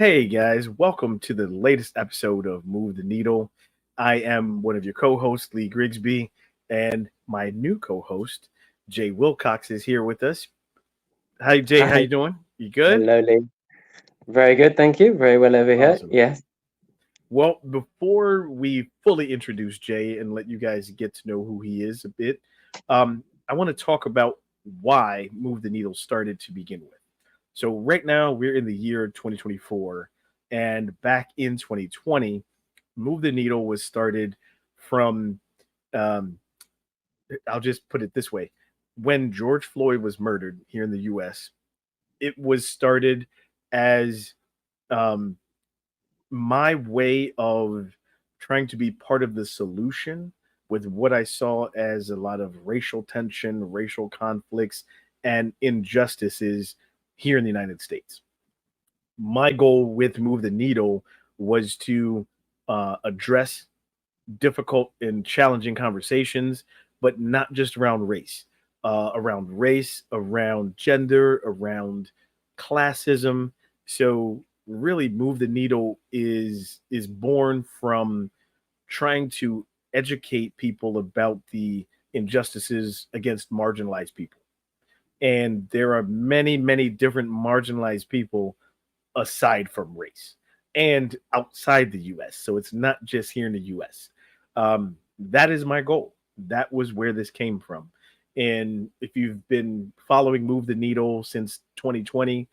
Hey guys, welcome to the latest episode of Move the Needle. I am one of your co-hosts, Lee Grigsby, and my new co-host, Jay Wilcox, is here with us. Hi Jay, how Hi, you doing? You good? hello, Lee. Very good, thank you. Very well over here. Awesome. Yes. Well, before we fully introduce Jay and let you guys get to know who he is a bit, I want to talk about why Move the Needle started to begin with. So right now we're in the year 2024, and back in 2020, Move the Needle was started from. Um, I'll just put it this way: when George Floyd was murdered here in the U.S., it was started as um, my way of trying to be part of the solution with what I saw as a lot of racial tension, racial conflicts, and injustices here in the United States. My goal with Move the Needle was to address difficult and challenging conversations, but not just around gender, around classism. So really, Move the Needle is born from trying to educate people about the injustices against marginalized people. And there are many, many different marginalized people aside from race and outside the US. So it's not just here in the US. That is my goal. That was where this came from. And if you've been following Move the Needle since 2020,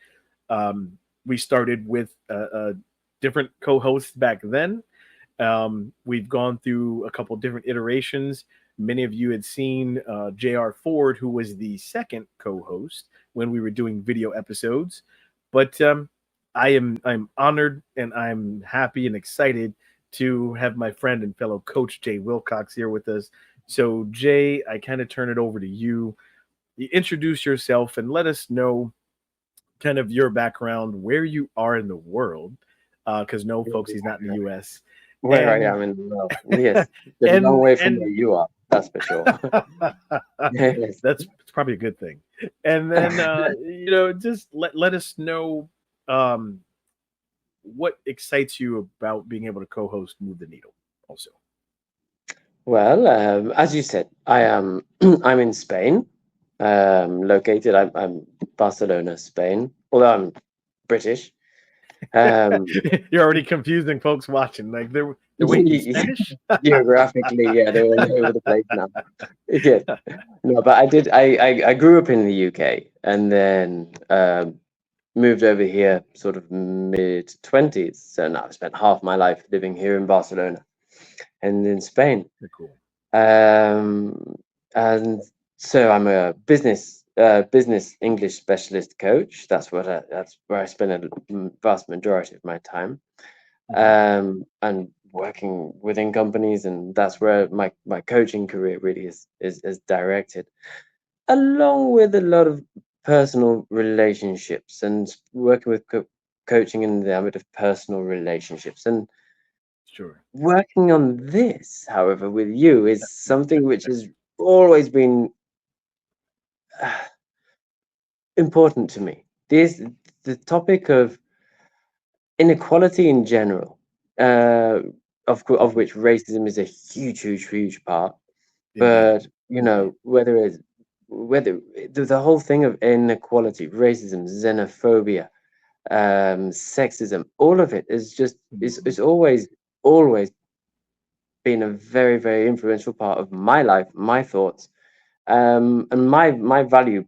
we started with a different co hosts back then. We've gone through a couple different iterations. Many of you had seen J.R. Ford, who was the second co host when we were doing video episodes. But I'm honored and I'm happy and excited to have my friend and fellow coach Jay Wilcox here with us. So Jay, I kind of turn it over to you. You introduce yourself and let us know kind of your background, where you are in the world, because no, folks, he's not in the U.S. Where I and am in the world. Yes. It's a long and way from where and you are, that's for sure. Yes. that's it's probably a good thing. And then just let us know um, what excites you about being able to co-host Move the Needle. Also, Well, as you said, I am I'm in Spain, located. I'm Barcelona, Spain, although I'm British. Um, you're already confusing folks watching. Like they're waiting Spanish. geographically, yeah, they're all over the place now. Yeah. No, but I grew up in the UK and then moved over here sort of mid 20s. So now I've spent half my life living here in Barcelona and in Spain. Cool. Um, and so I'm a business English specialist coach. That's where I spend a vast majority of my time. Mhm. And working within companies, and that's where my coaching career really is directed, along with a lot of personal relationships and working with coaching in the ambit of personal relationships. And Sure. working on this, however, with you is something which has always been uh, important to me. This the topic of inequality in general, uh, of which racism is a huge part. Indeed. But whether the whole thing of inequality, racism, xenophobia, sexism, all of it is just is Mhm. always been a very influential part of my life, my thoughts, and my value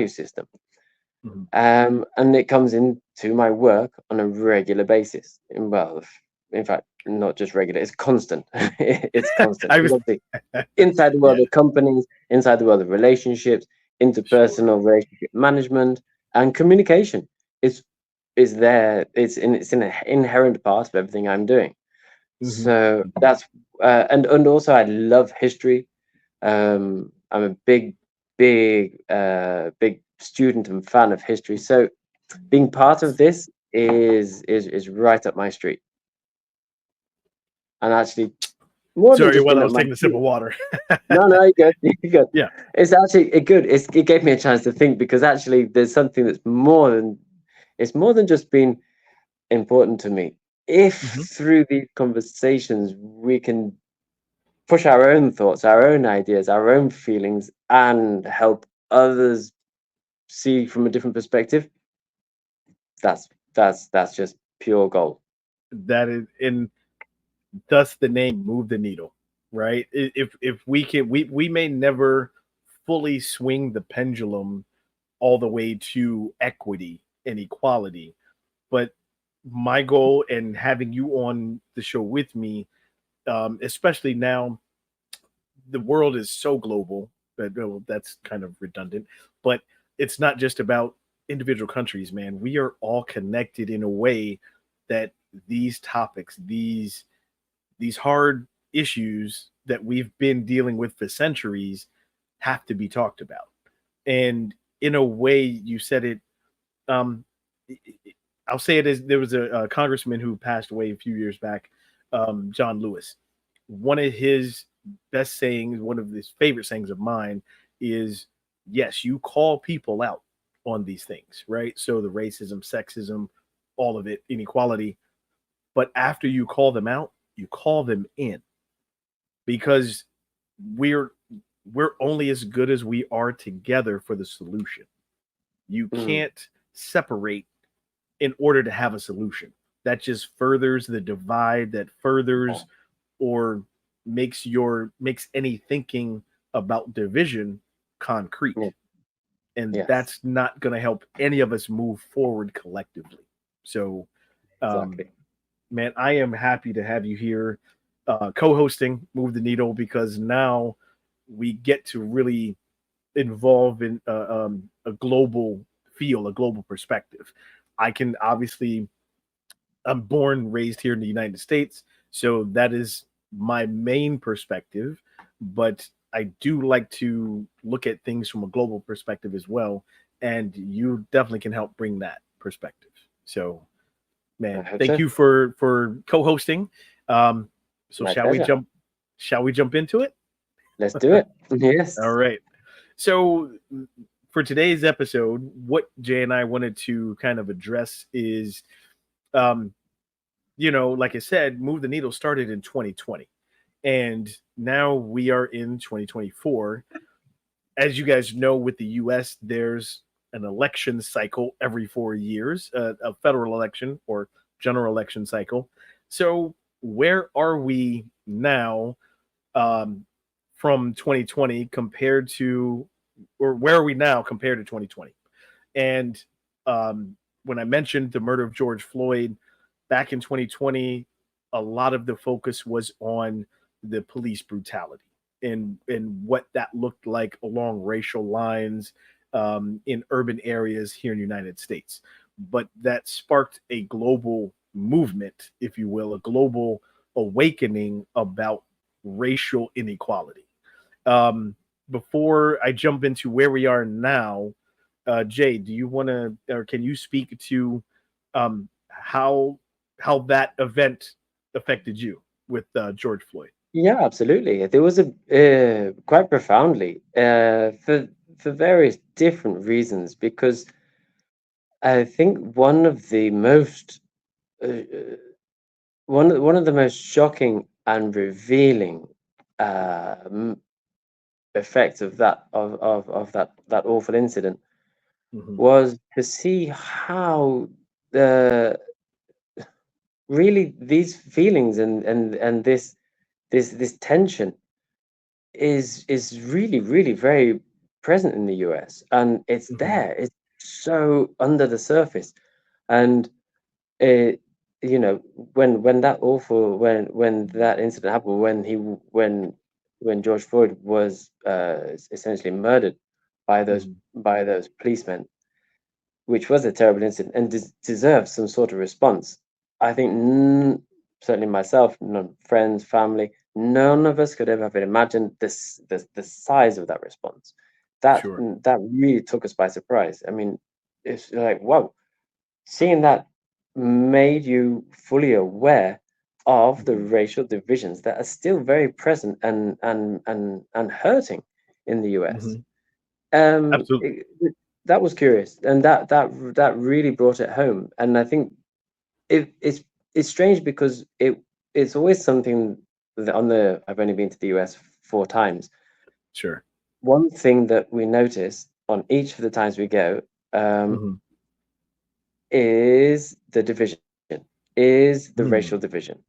system. Mhm. And it comes into my work on a regular basis. Well, in fact, not just regular; it's constant. It's constant. I Because was, obviously, inside the yeah, world of companies, inside the world of relationships, sure. interpersonal relationship management, and communication is there. It's an inherent part of everything I'm doing. Hmm. So that's and also I love history. I'm a big student and fan of history. So being part of this is right up my street. And actually, more than Sorry, just while being I up was my taking a sip street. of water. No, no, you're good. You're good. Yeah. It's actually good. It gave me a chance to think because actually there's something that's more than just being important to me. If Mhm. through these conversations we can push our own thoughts, our own ideas, our own feelings, and help others see from a different perspective, that's just pure gold. That is, and thus the name "Move the Needle," right? If we can, we may never fully swing the pendulum all the way to equity and equality, but my goal and having you on the show with me, especially now, the world is so global that, well, that's kind of redundant, but it's not just about individual countries, man. We are all connected in a way that these topics, these hard issues that we've been dealing with for centuries have to be talked about. And in a way, you said it. Um, I'll say it as there was a congressman who passed away a few years back, John Lewis. One of his best sayings, one of his favorite sayings of mine is, yes, you call people out on these things, right? So the racism, sexism, all of it, inequality. But after you call them out, you call them in, because we're we're only as good as we are together for the solution. You Mm, can't separate in order to have a solution. That just furthers the divide, that yeah, furthers or makes any thinking about division yeah, concrete. And yes, that's not going to help any of us move forward collectively. So, um, exactly. man, I am happy to have you here, co-hosting Move the Needle, because now we get to really involve in a global feel, a global perspective. I can obviously, I'm born, raised here in the United States, so that is my main perspective. But I do like to look at things from a global perspective as well, and you definitely can help bring that perspective. So, I man, hope thank so. you for co-hosting. Um, so My shall we pleasure. jump? Shall we jump into it? Let's do it. All Yes. right. So for today's episode, what Jay and I wanted to kind of address is, um, like I said, Move the Needle started in 2020, and now we are in 2024. As you guys know, with the U.S., there's an election cycle every 4 years, a federal election or general election cycle. So where are we now, um, from 2020 compared to, or where are we now compared to 2020? And when I mentioned the murder of George Floyd back in 2020, a lot of the focus was on the police brutality and what that looked like along racial lines, in urban areas here in the United States. But that sparked a global movement, if you will, a global awakening about racial inequality. Um, Before I jump into where we are now, Jay, do you want to, or can you speak to, how that event affected you with George Floyd? Yeah, absolutely. There was a quite profoundly for various different reasons because I think uh, one of the most shocking and revealing um, effects of that awful incident Hmm. was to see how the really these feelings and this tension is really very present in the US, and it's Hmm. there. It's so under the surface, and it, when that awful when that incident happened, when George Floyd was essentially murdered by Hmm. those policemen, which was a terrible incident and deserves some sort of response. I think certainly myself, friends, family, none of us could ever have imagined the size of that response. Sure. That really took us by surprise. I mean, it's like, whoa, seeing that made you fully aware of the Hmm. racial divisions that are still very present and hurting in the US. Hmm. Um, Absolutely. it, that was curious, and that really brought it home. And I think it's strange because it's always something that I've only been to the US 4 times. Sure. One thing that we notice on each of the times we go, um, Hmm. is the division, is the racial Hmm. division.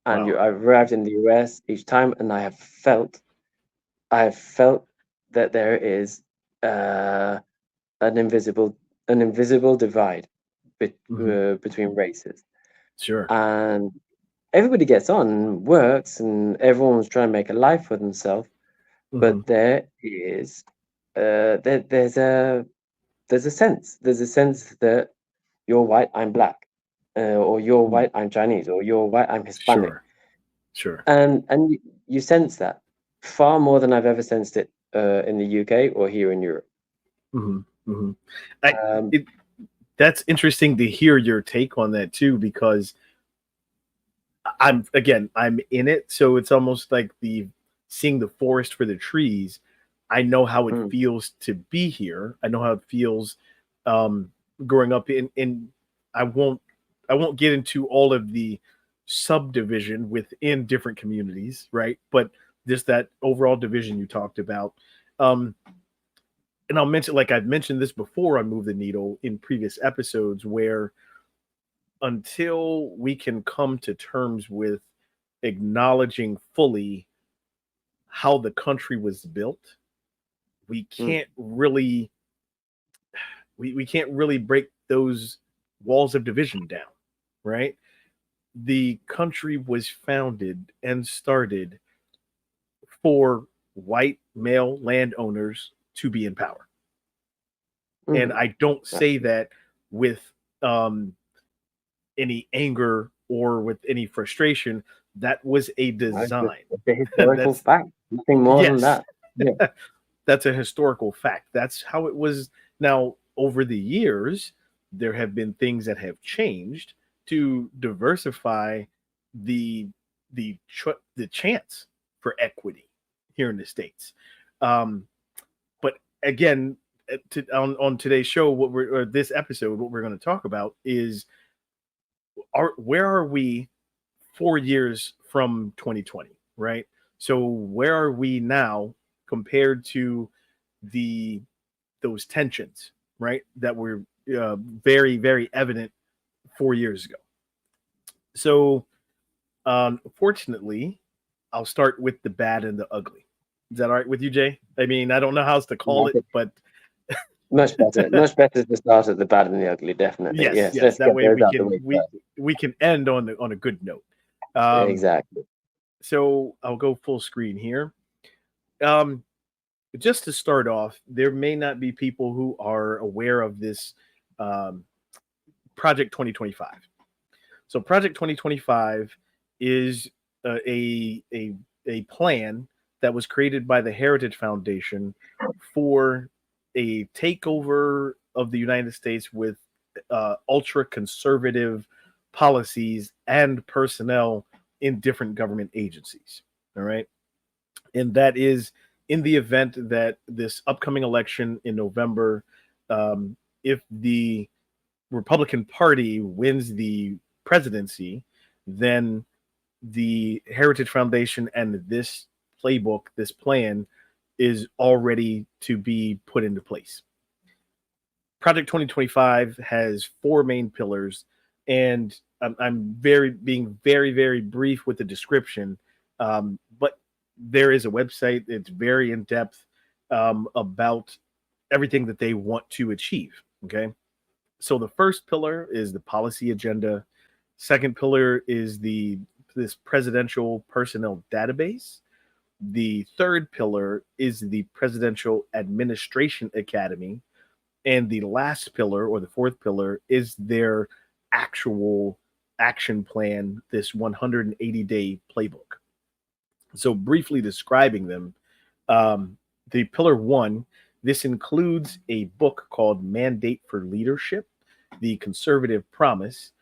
And Wow. I've arrived in the US each time, and I have felt that there is uh, an invisible divide Hmm. between races, Sure. and everybody gets on and works, and everyone's trying to make a life for themselves. Hmm. But there's a sense that you're white, I'm black, or you're Hmm. white, I'm Chinese, or you're white, I'm Hispanic, Sure. Sure. and you sense that far more than I've ever sensed it in the UK or here in Europe. Hmm. Hmm. I, Um, it, that's interesting to hear your take on that too, because I'm in it, so it's almost like the seeing the forest for the trees. I know how it mm, feels to be here. I know how it feels um growing up in I won't I won't get into all of the subdivision within different communities, right? But just that overall division you talked about. Um and I'll mention, like I've mentioned this before on Move the Needle in previous episodes, where until we can come to terms with acknowledging fully how the country was built, we mm, can't really we can't really break those walls of division down, right? The country was founded and started for white male landowners to be in power. And mm, I don't say absolutely. that with um, any anger or with any frustration. That was a design. It's a historical That's fact, nothing more than yes. that. Yeah. That's a historical fact. That's how it was. Now, over the years, there have been things that have changed to diversify the the chance for equity here in the states. Um, but again, on today's show, or this episode, what we're going to talk about is where are we 4 years from 2020, right? So where are we now compared to the those tensions, right? That were very, very evident 4 years ago. So, fortunately, I'll start with the bad and the ugly. Is that all right with you, Jay? I mean, I don't know how else to call I it, think but much better to start at the bad and the ugly, definitely. yes, Yes, yes. let's That get way those we out the can way first. we can end on a good note. Um, Exactly. so I'll go full screen here. Um, just to start off, there may not be people who are aware of this um, Project 2025. So Project 2025 is a plan that was created by the Heritage Foundation for a takeover of the United States with ultra conservative policies and personnel in different government agencies. All right. And that is in the event that this upcoming election in November, if the Republican Party wins the presidency, then the Heritage Foundation and this playbook, this plan, is already to be put into place. Project 2025 has four main pillars, and I'm very being very, very brief with the description, but there is a website. It's very in depth about everything that they want to achieve. Okay, so the first pillar is the policy agenda. Second pillar is the this presidential personnel database. The third pillar is the presidential administration academy, and the last pillar, or the fourth pillar, is their actual action plan, this 180-day playbook. So briefly describing them, um, the pillar one, this includes a book called Mandate for Leadership, The Conservative Promise.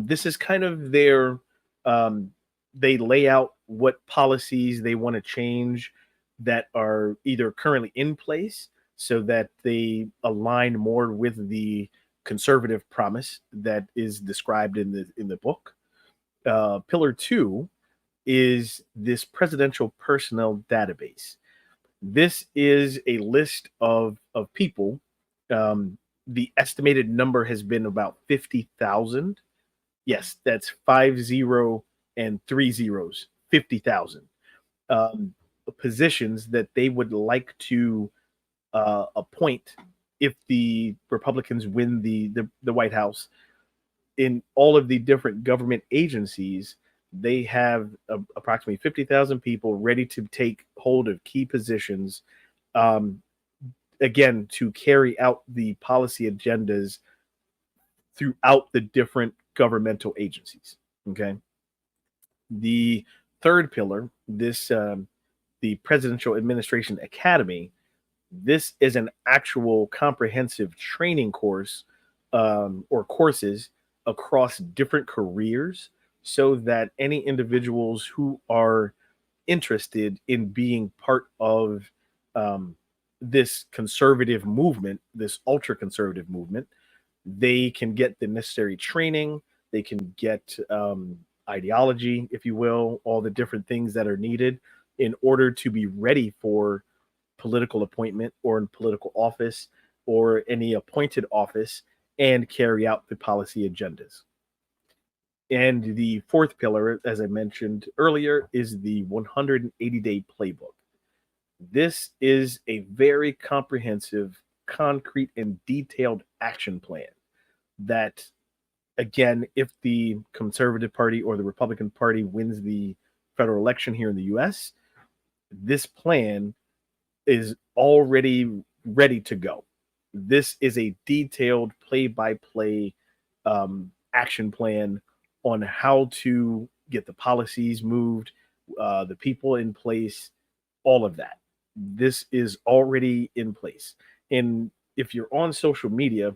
This is kind of their, um, they lay out what policies they want to change that are either currently in place so that they align more with the conservative promise that is described in the book. Pillar two is this presidential personnel database. This is a list of people. Um, the estimated number has been about 50,000. Yes, that's 50 and three zeros, 50,000 um, positions that they would like to appoint if the Republicans win the White House in all of the different government agencies. They have approximately 50,000 people ready to take hold of key positions, um, again, to carry out the policy agendas throughout the different governmental agencies. Okay. The third pillar, the Presidential Administration Academy, this is an actual comprehensive training course or courses across different careers so that any individuals who are interested in being part of um, this conservative movement, this ultra conservative movement, they can get the necessary training, they can get ideology, if you will, all the different things that are needed in order to be ready for political appointment or in political office or any appointed office and carry out the policy agendas. And the fourth pillar, as I mentioned earlier, is the 180-day playbook. This is a very comprehensive, concrete, and detailed action plan that, again, if the Conservative Party or the Republican Party wins the federal election here in the US, this plan is already ready to go. This is a detailed play by play action plan on how to get the policies moved, the people in place, all of that. This is already in place. And if you're on social media,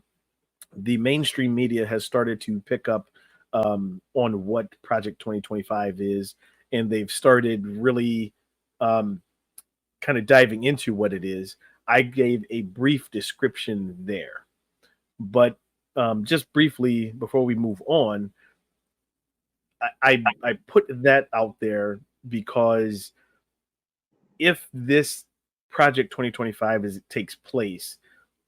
the mainstream media has started to pick up on what Project 2025 is, and they've started really um, kind of diving into what it is. I gave a brief description there, but just briefly before we move on, I put that out there because if this Project 2025 is it takes place,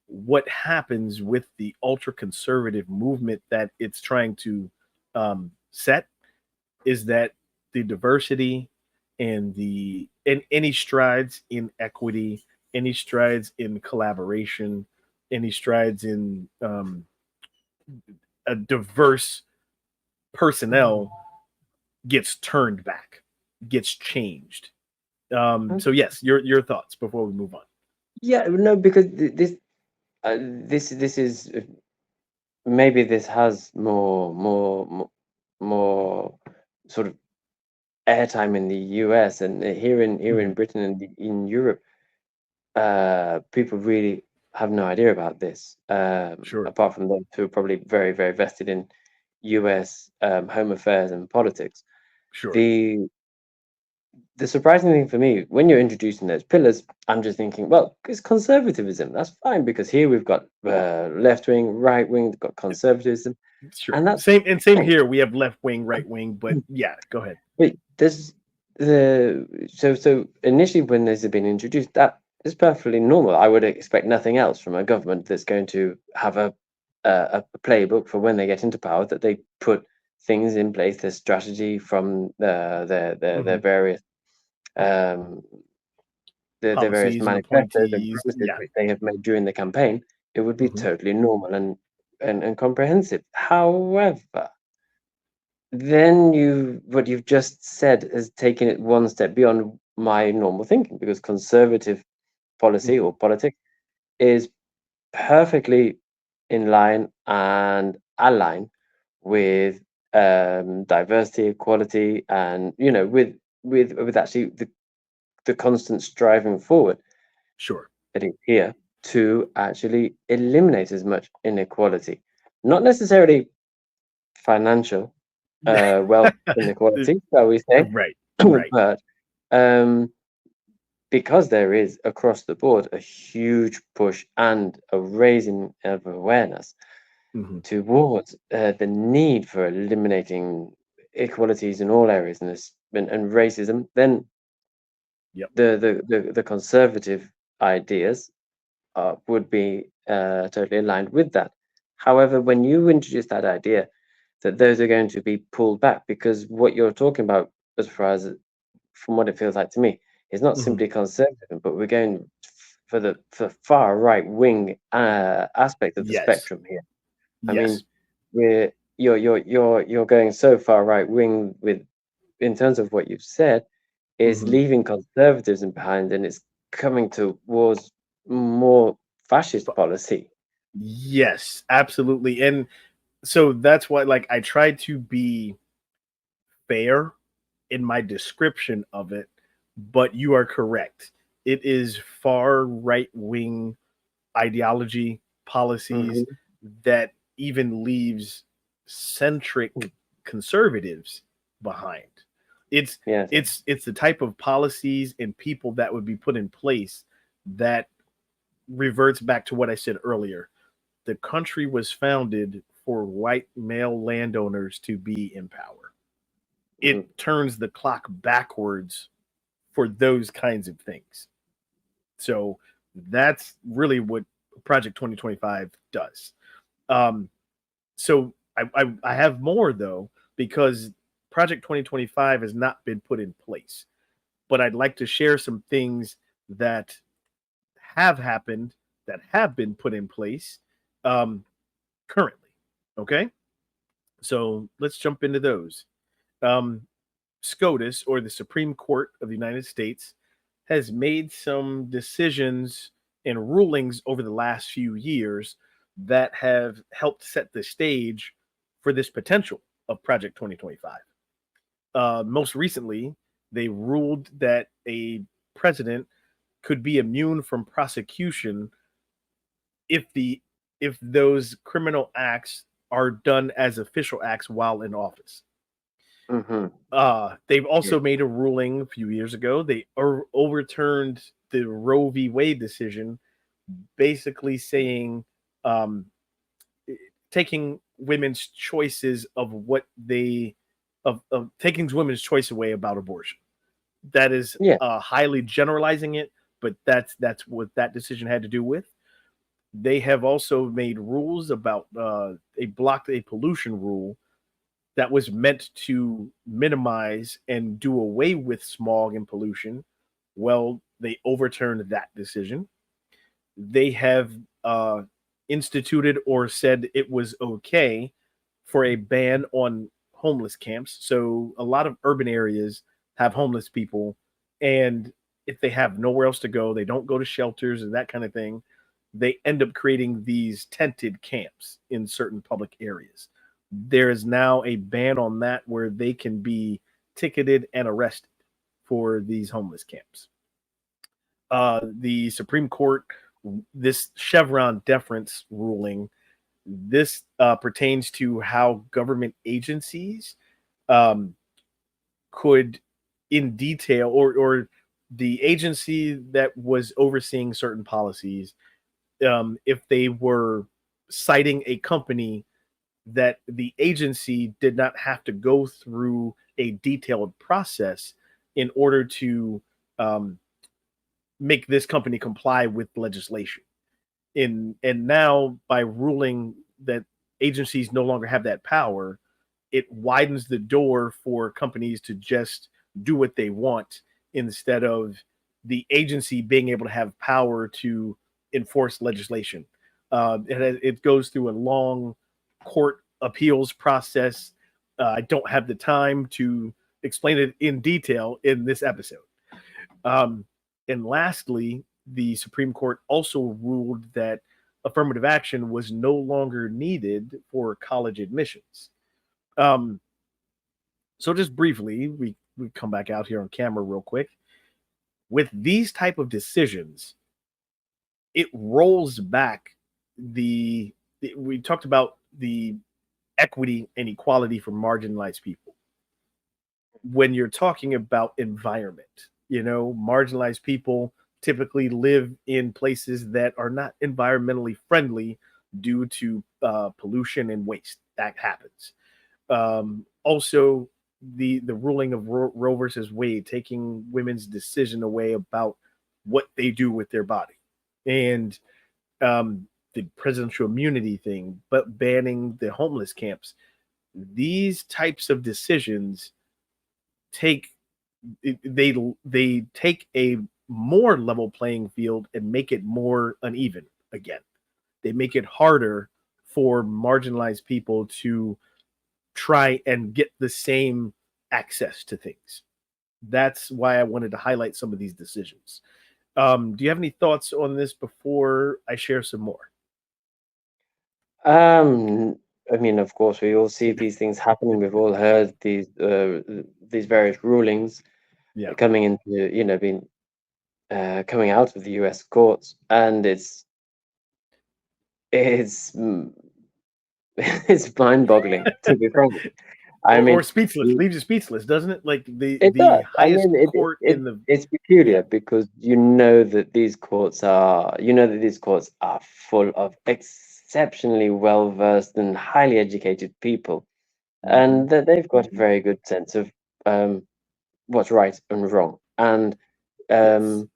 what happens with the ultra conservative movement that it's trying to set is that the diversity and any strides in equity, any strides in collaboration, any strides in a diverse personnel gets turned back, gets changed. So yes, your thoughts before we move on. Yeah, no, because this is maybe this has more sort of airtime in the US, and here in Mhm. Britain and in Europe, people really have no idea about this. Sure, Apart from those who are probably very vested in US home affairs and politics. sure. The the surprising thing for me, when you're introducing those pillars, I'm just thinking, well, it's conservatism. That's fine because here we've got left wing, right wing, we've got conservatism, Sure. and that's Same fine. here. We have left wing, right wing, but yeah, go ahead. But there's so initially when these have been introduced, that is perfectly normal. I would expect nothing else from a government that's going to have a playbook for when they get into power, that they put things in place, their strategy from their Hmm. various um, their various Policies and manifestos and appointees. promises Yeah. which they have made during the campaign. It would be Hmm. totally normal and comprehensive. However, then what you've just said has taken it one step beyond my normal thinking, because conservative policy Hmm. or politics is perfectly in line and align with diversity, equality, and with actually the constant striving forward Sure. that is here to actually eliminate as much inequality, not necessarily financial wealth inequality, shall we say, Right. Right. but um, because there is across the board a huge push and a raising of awareness, Hmm. towards the need for eliminating inequalities in all areas and racism, then Yep. the conservative ideas would be totally aligned with that. However, when you introduce that idea that those are going to be pulled back, because what you're talking about, as far as from what it feels like to me, is not Hmm. simply conservative, but we're going for the far right wing aspect of the Yes. spectrum here. I Yes. mean, we're you're going so far right wing with in terms of what you've said is Hmm. leaving conservatism behind, and it's coming towards more fascist policy. Yes, absolutely. And so that's why, like, I try to be fair in my description of it, but you are correct. It is far right wing ideology, policies Hmm. that even leaves centric conservatives behind. It's Yes. it's the type of policies and people that would be put in place that reverts back to what I said earlier. The country was founded for white male landowners to be in power. It Mhm. turns the clock backwards for those kinds of things. So that's really what Project 2025 does. Um, so I have more though, because Project 2025 has not been put in place. But I'd like to share some things that have happened, that have been put in place um, currently. Okay. So let's jump into those. Um, SCOTUS, or the Supreme Court of the United States, has made some decisions and rulings over the last few years that have helped set the stage for this potential of Project 2025. Most recently, they ruled that a president could be immune from prosecution if the if those criminal acts are done as official acts while in office. Mhm. They've Yeah. also made a ruling a few years ago. They overturned the Roe v. Wade decision, basically saying, um, taking women's choices of what they of taking women's choice away about abortion. That is Yeah. highly generalizing it, but that's what that decision had to do with. They have also made rules about they blocked a pollution rule that was meant to minimize and do away with smog and pollution. Well, they overturned that decision. They have instituted or said it was okay for a ban on homeless camps. So a lot of urban areas have homeless people, and if they have nowhere else to go, they don't go to shelters and that kind of thing. They end up creating these tented camps in certain public areas. There is now a ban on that where they can be ticketed and arrested for these homeless camps. The Supreme Court, this Chevron deference ruling, this pertains to how government agencies um, could, in detail, or the agency that was overseeing certain policies, if they were citing a company, that the agency did not have to go through a detailed process in order to um, make this company comply with legislation. And now, by ruling that agencies no longer have that power, it widens the door for companies to just do what they want, instead of the agency being able to have power to enforce legislation. It goes through a long court appeals process. I don't have the time to explain it in detail in this episode. Um, and lastly, the Supreme Court also ruled that affirmative action was no longer needed for college admissions. Um, so just briefly, we come back out here on camera real quick. With these type of decisions, it rolls back we talked about the equity and equality for marginalized people. When you're talking about environment, marginalized people typically live in places that are not environmentally friendly due to pollution and waste. That happens. Also, the ruling of Roe versus Wade, taking women's decision away about what they do with their body, and the presidential immunity thing, but banning the homeless camps. These types of decisions take they take a more level playing field and make it more uneven again. They make it harder for marginalized people to try and get the same access to things. That's why I wanted to highlight some of these decisions. Do you have any thoughts on this before I share some more? Um, I mean, of course, we all see these things happening. We've all heard these various rulings Yeah. coming into, being coming out of the U.S. courts, and it's it's mind-boggling, to be frank. I Or mean, speechless, leaves you speechless, doesn't it? Like it the does. I highest mean, court in the it's yeah. peculiar because you know that these courts are full of exceptionally well-versed and highly educated people, Hmm. and that they've got a very good sense of um, what's right and wrong. And Yes. um,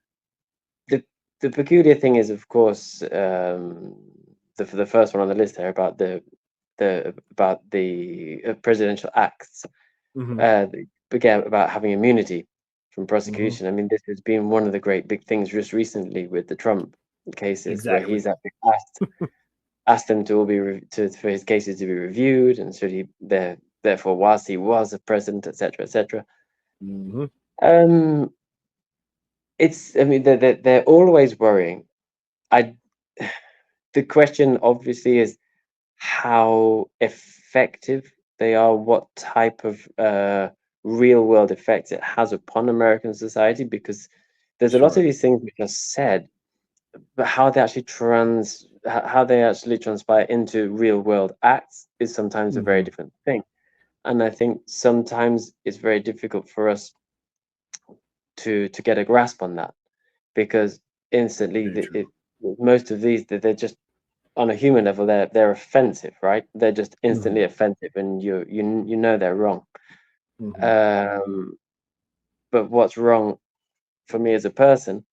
the the peculiar thing is, of course, the first one on the list here about the presidential acts Hmm. that began about having immunity from Hmm. prosecution. I mean, this has been one of the great big things just recently with the Trump cases, where Exactly. he's actually asked them to all be for his cases to be reviewed, and should he therefore, whilst he was a president, etc., etc. Hmm. Um, it's I mean they're always worrying. I The question obviously is how effective they are, what type of real world effects it has upon American society, because there's a lot of Sure. these things which are said, but how they actually transpire into real world acts is sometimes a very Hmm. different thing. And I think sometimes it's very difficult for us to get a grasp on that, because instantly Very true. most of these they're just on a human level, they're offensive, right? They're just instantly Hmm. offensive, and you know they're wrong. Hmm. Um, but what's wrong for me as a person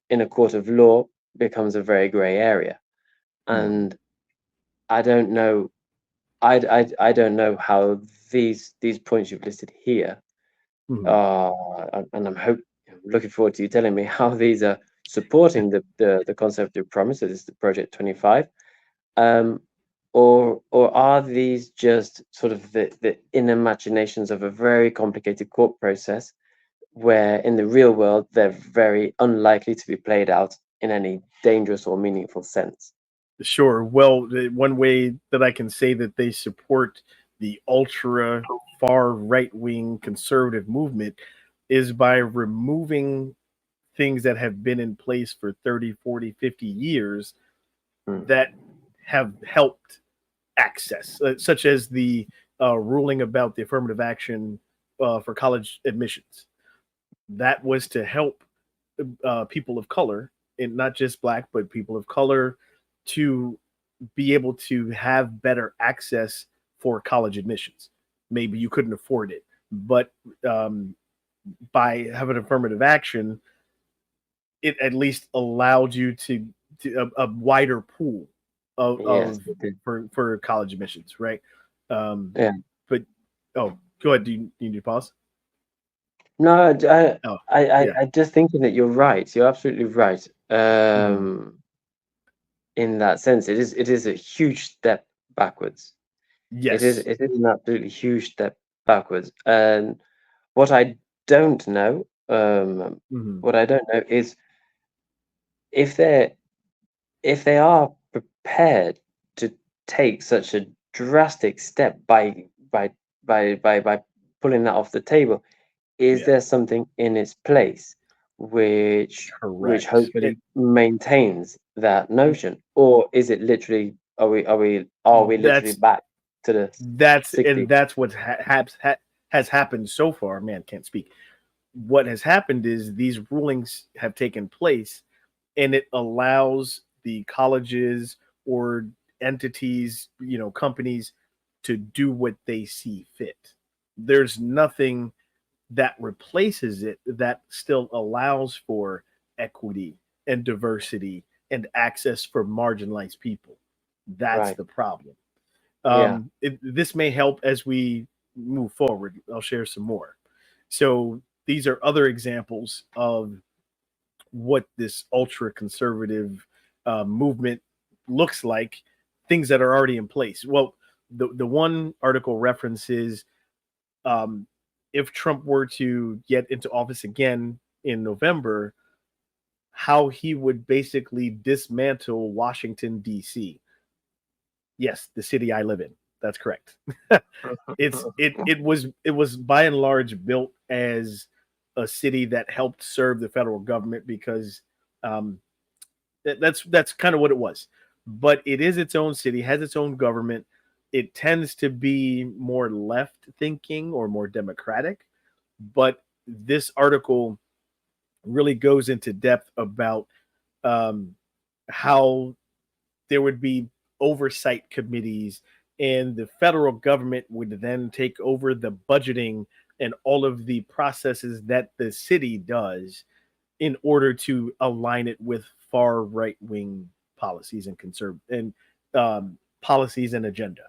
in a court of law becomes a very grey area, Hmm. and I don't know. I don't know how these points you've listed here Hmm. are, and I'm looking forward to you telling me how these are supporting the concept of promise. So this is the Project 25. Um, or are these just sort of the inner machinations of a very complicated court process, where in the real world they're very unlikely to be played out in any dangerous or meaningful sense? Sure. Well, one way that I can say that they support the ultra far right wing conservative movement is by removing things that have been in place for 30, 40, 50 years Mm. that have helped access, such as the ruling about the affirmative action for college admissions. That was to help people of color, and not just black, but people of color, to be able to have better access for college admissions. Maybe you couldn't afford it, but um, by having affirmative action, it at least allowed you to a wider pool Yes, of it did. for college admissions, right? Um, Yeah. but oh, go ahead. Do you need to pause? No, Oh, yeah. I just thinking that you're right. You're absolutely right. Mhm. In that sense, it is a huge step backwards. Yes. It is an absolutely huge step backwards. And what I don't know, Hmm. what I don't know is if they are prepared to take such a drastic step by pulling that off the table. Is Yeah. there something in its place which Correct. hopefully maintains that notion, or is it literally are we literally That's back to the that's 60s? and that's what has happened so far. Man, can't speak. What has happened is these rulings have taken place, and it allows the colleges or entities, companies to do what they see fit. There's nothing that replaces it that still allows for equity and diversity and access for marginalized people. That's Right. the problem. Yeah. This may help as we move forward. I'll share some more. So these are other examples of what this ultra conservative movement looks like, things that are already in place. Well, the one article references, um, if Trump were to get into office again in November, how he would basically dismantle Washington, D.C. Yes, the city I live in. That's correct. It was by and large built as a city that helped serve the federal government because um, that's kind of what it was. But it is its own city, has its own government. It tends to be more left thinking or more democratic. But this article really goes into depth about um, how there would be oversight committees, and the federal government would then take over the budgeting and all of the processes that the city does in order to align it with far right wing policies and policies and agenda.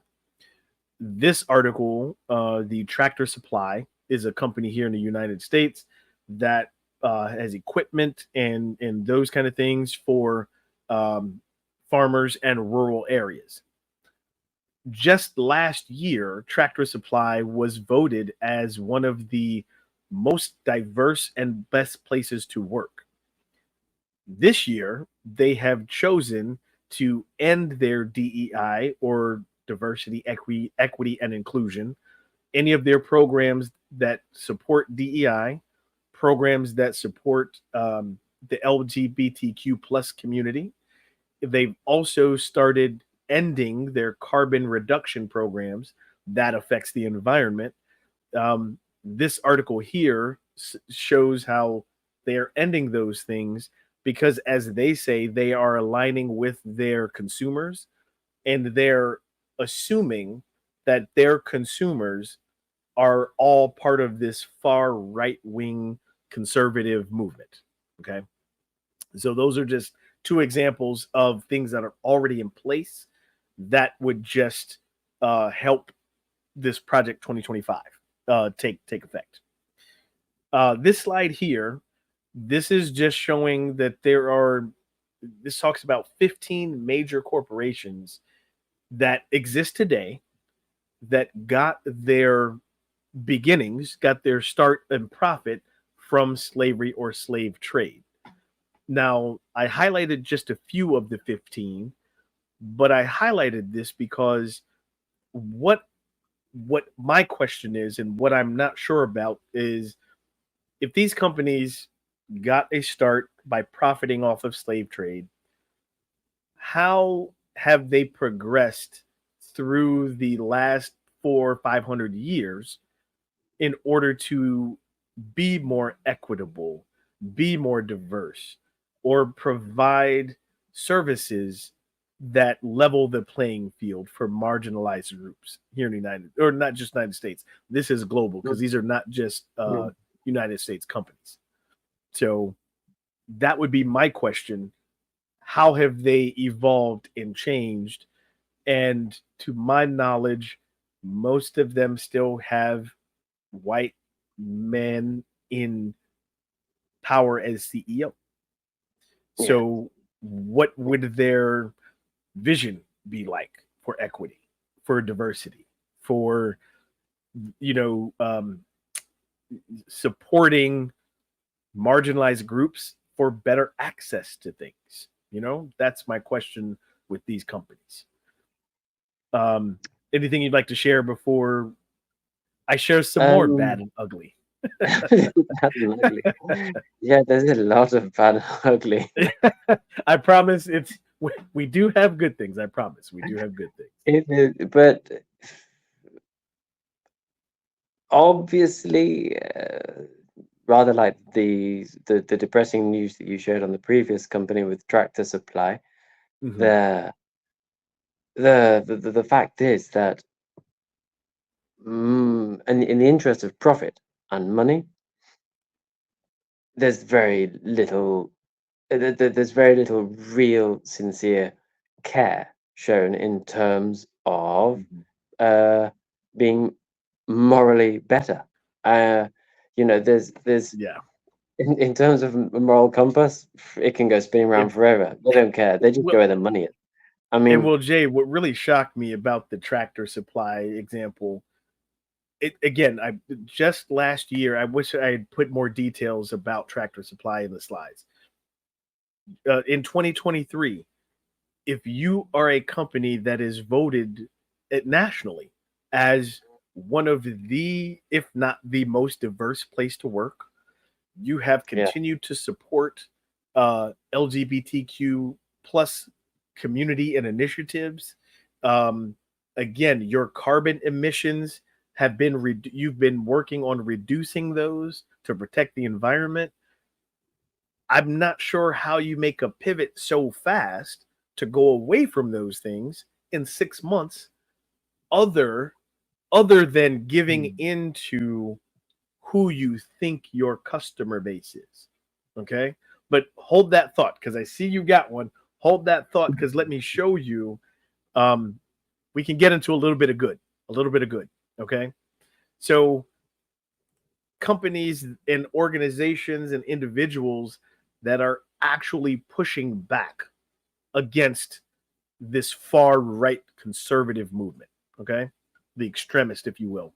This article, the Tractor Supply, is a company here in the United States that has equipment and those kind of things for um, farmers and rural areas. Just last year, Tractor Supply was voted as one of the most diverse and best places to work. This year, they have chosen to end their DEI, or diversity, equity, and inclusion. Any of their programs that support DEI, programs that support the LGBTQ plus community. They've also started ending their carbon reduction programs that affects the environment. This article here shows how they are ending those things because, as they say, they are aligning with their consumers, and they're assuming that their consumers are all part of this far right wing conservative movement. Okay. So those are just two examples of things that are already in place that would just help this project 2025 take effect. This slide here, this is just showing that this talks about 15 major corporations that exist today that got their beginnings, got their start and profit from slavery or slave trade. Now, I highlighted just a few of the 15, but I highlighted this because what what my question is, and what I'm not sure about, is if these companies got a start by profiting off of slave trade, how have they progressed through the last 400 or 500 years in order to be more equitable, be more diverse, or provide services that level the playing field for marginalized groups here in the or not just United States. This is global because these are not just Mm. United States companies. So that would be my question. How have they evolved and changed? And to my knowledge, most of them still have white men in power as CEO. Yeah. So, what would their vision be like for equity, for diversity, for you know um, supporting marginalized groups for better access to things? That's my question with these companies. Um, Anything you'd like to share before I share some more bad Um, and ugly? bad and ugly. Yeah, there's a lot of bad and ugly. I promise we do have good things. I promise we do have good things. It is, but obviously, rather like the depressing news that you shared on the previous company with Tractor Supply, Hmm. the the fact is that, and in the interest of profit and money, there's very little there's very little real sincere care shown in terms of Mhm. uh, being morally better. Uh, there's Yeah. in terms of a moral compass, it can go spinning around If forever. They don't care. They just go well, where the money is. I and mean, well, Jay, what really shocked me about the Tractor Supply example, it again, I just last year, I wish I had put more details about Tractor Supply in the slides. In 2023, if you are a company that is voted nationally as one of the, if not the most diverse place to work, you have yeah, continued to support LGBTQ plus community and initiatives. Um, Again, your carbon emissions have been you've been working on reducing those to protect the environment. I'm not sure how you make a pivot so fast to go away from those things in 6 months, other other than giving mm, into who you think your customer base is. Okay. But hold that thought because I see you got one. Hold that thought because let me show you. Um, we can get into a little bit of good, a little bit of good. Okay. So, companies and organizations and individuals that are actually pushing back against this far right conservative movement. Okay. The extremist, if you will.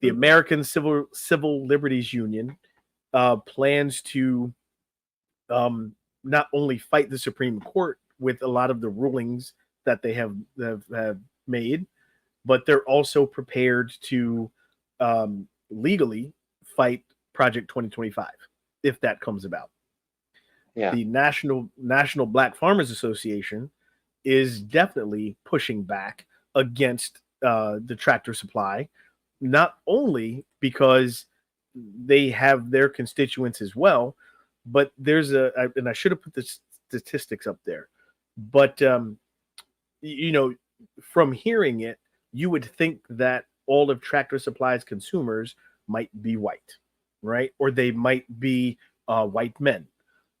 The mm, American Civil Liberties Union plans to not only fight the Supreme Court with a lot of the rulings that they have made, but they're also prepared to legally fight Project 2025 if that comes about. yeah, The National Black Farmers Association is definitely pushing back against the Tractor Supply, not only because they have their constituents as well, but and I should have put the statistics up there, but you know, from hearing it, you would think that all of Tractor Supply's consumers might be white, right? Or they might be white men.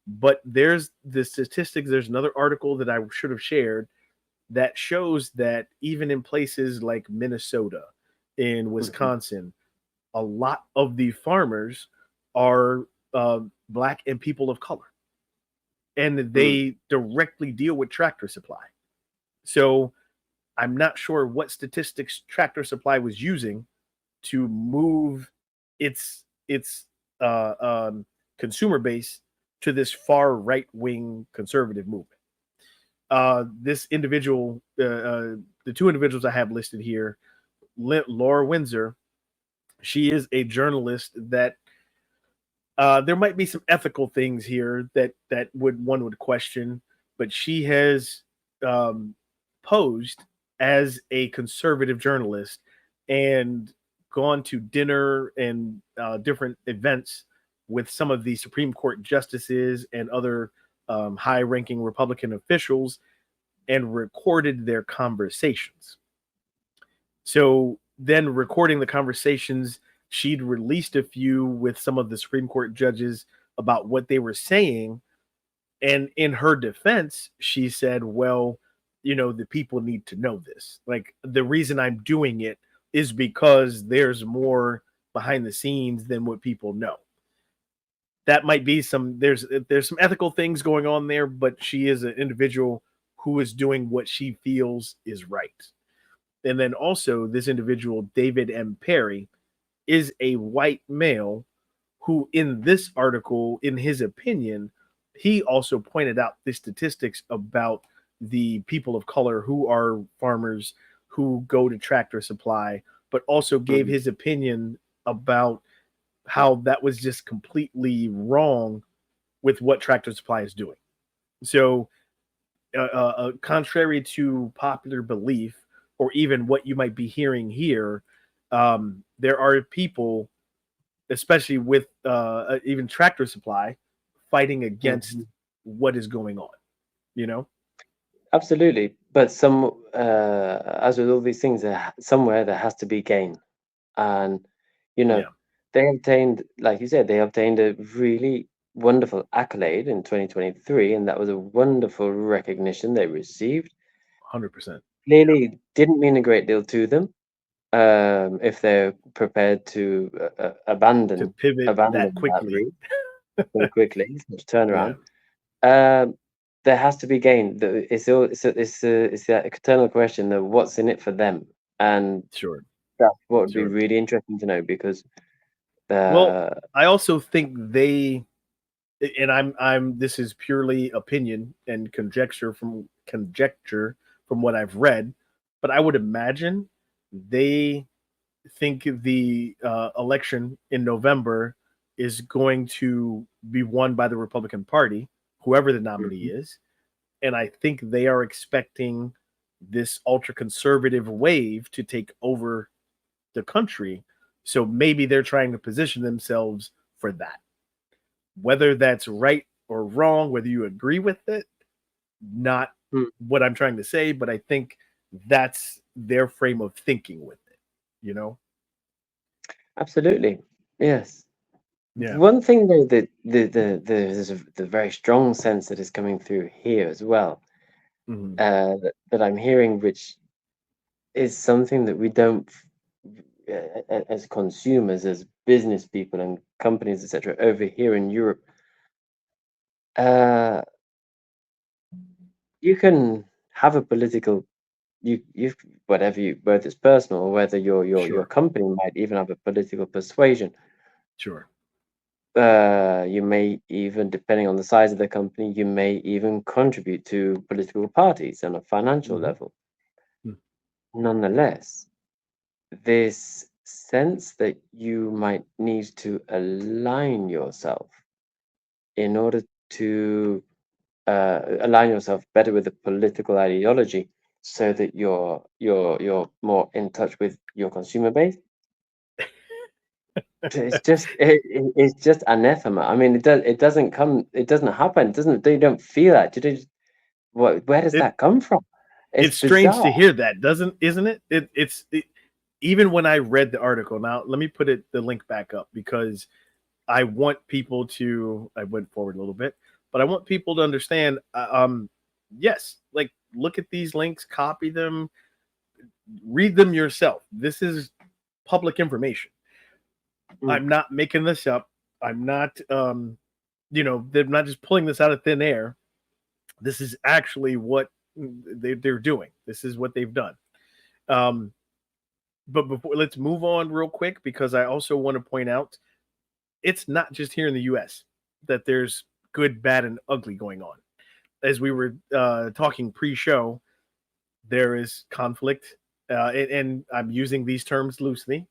But there's the statistics. There's another article that I should have shared that shows that even in places like Minnesota, in mhm, Wisconsin, a lot of the farmers are black and people of color, and mm, they directly deal with Tractor Supply. So I'm not sure what statistics Tractor Supply was using to move its consumer base to this far right wing conservative movement. This individual, the two individuals I have listed here, Laura Windsor, she is a journalist that there might be some ethical things here that would one would question, but she has um, posed as a conservative journalist and gone to dinner and different events with some of the Supreme Court justices and other high-ranking Republican officials and recorded their conversations. So then, recording the conversations, she'd released a few with some of the Supreme Court judges about what they were saying. And in her defense, she said, well, the people need to know this. Like, the reason I'm doing it is because there's more behind the scenes than what people know. That might be there's some ethical things going on there, but she is an individual who is doing what she feels is right. And then also, this individual, David M. Perry, is a white male who, in this article, in his opinion, he also pointed out the statistics about the people of color who are farmers who go to Tractor Supply, but also gave mhm, his opinion about how that was just completely wrong with what Tractor Supply is doing. So, contrary to popular belief, or even what you might be hearing here, there are people, especially with even Tractor Supply, fighting against mhm. what is going on. You know? Absolutely. But as with all these things, somewhere there has to be gain. And, you know, Yeah, they obtained, like you said, they obtained a really wonderful accolade in 2023, and that was a wonderful recognition they received. 100%. Yeah, Clearly didn't mean a great deal to them, if they're prepared to to pivot that abandon that quickly. route so quickly, such turnaround. Yeah, Um, there has to be gain. It's all it's that eternal question of what's in it for them, and sure, that's what would be sure. really interesting to know because Well, uh, I also think they, and I'm this is purely opinion and conjecture from what I've read, but I would imagine they think the election in November is going to be won by the Republican Party, whoever the nominee mhm, is, and I think they are expecting this ultra conservative wave to take over the country. So maybe they're trying to position themselves for that. Whether that's right or wrong, whether you agree with it, not mm, what I'm trying to say, but I think that's their frame of thinking with it, you know? absolutely, yes. Yeah. One thing though that there's the very strong sense that is coming through here as well, Hmm. that I'm hearing, which is something that we don't, as consumers, as business people and companies, etc., over here in Europe, uh, you can have a political, you whatever you, whether it's personal or whether your Sure. company might even have a political persuasion. Sure. You may even, depending on the size of the company, you may even contribute to political parties on a financial Hmm. level. Nonetheless, this sense that you might need to align yourself in order to align yourself better with the political ideology so that you're more in touch with your consumer base. It's just anathema. I mean, it doesn't happen. It doesn't They don't feel that. Where does It that come from? It's it's strange bizarre. to hear that, doesn't isn't it? Even when I read the article. Now, let me put the link back up because I want people to. I went forward a little bit, but I want people to understand. Yes, like look at these links, copy them, read them yourself. This is public information. Mm, I'm not making this up. I'm not. They're not just pulling this out of thin air. This is actually what they're doing. This is what they've done. Um, but before, let's move on real quick because I also want to point out it's not just here in the U.S. that there's good, bad, and ugly going on. As we were talking pre-show, there is conflict, and I'm using these terms loosely,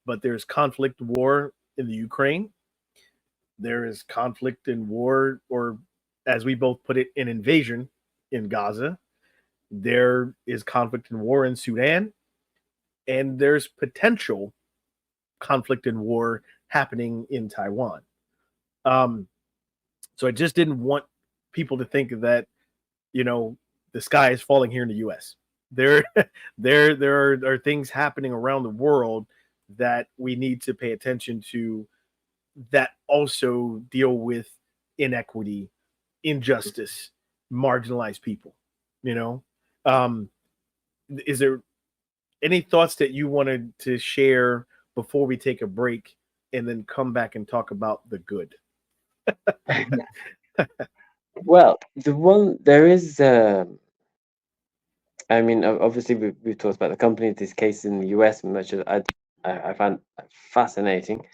but there's conflict, war in the Ukraine. There is conflict and war, or as we both put it, an invasion in Gaza. There is conflict and war in Sudan, and there's potential conflict and war happening in Taiwan. Um, so I just didn't want people to think that you know the sky is falling here in the U.S. There, there are things happening around the world that we need to pay attention to that also deal with inequity, injustice, marginalized people. You know, um, is there any thoughts that you wanted to share before we take a break and then come back and talk about the good? mm. Well, there is. I mean, obviously, we've talked about the company. This case in the US, much as I find fascinating.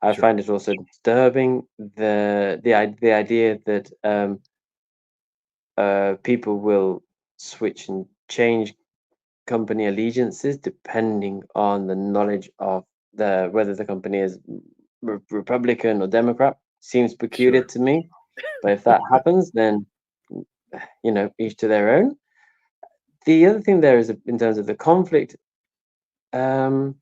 I Sure, find it also disturbing the idea that people will switch and change company allegiances depending on the knowledge of whether the company is Republican or Democrat. Seems peculiar sure. to me, but if that happens, then each to their own. The other thing there is in terms of the conflict. Um,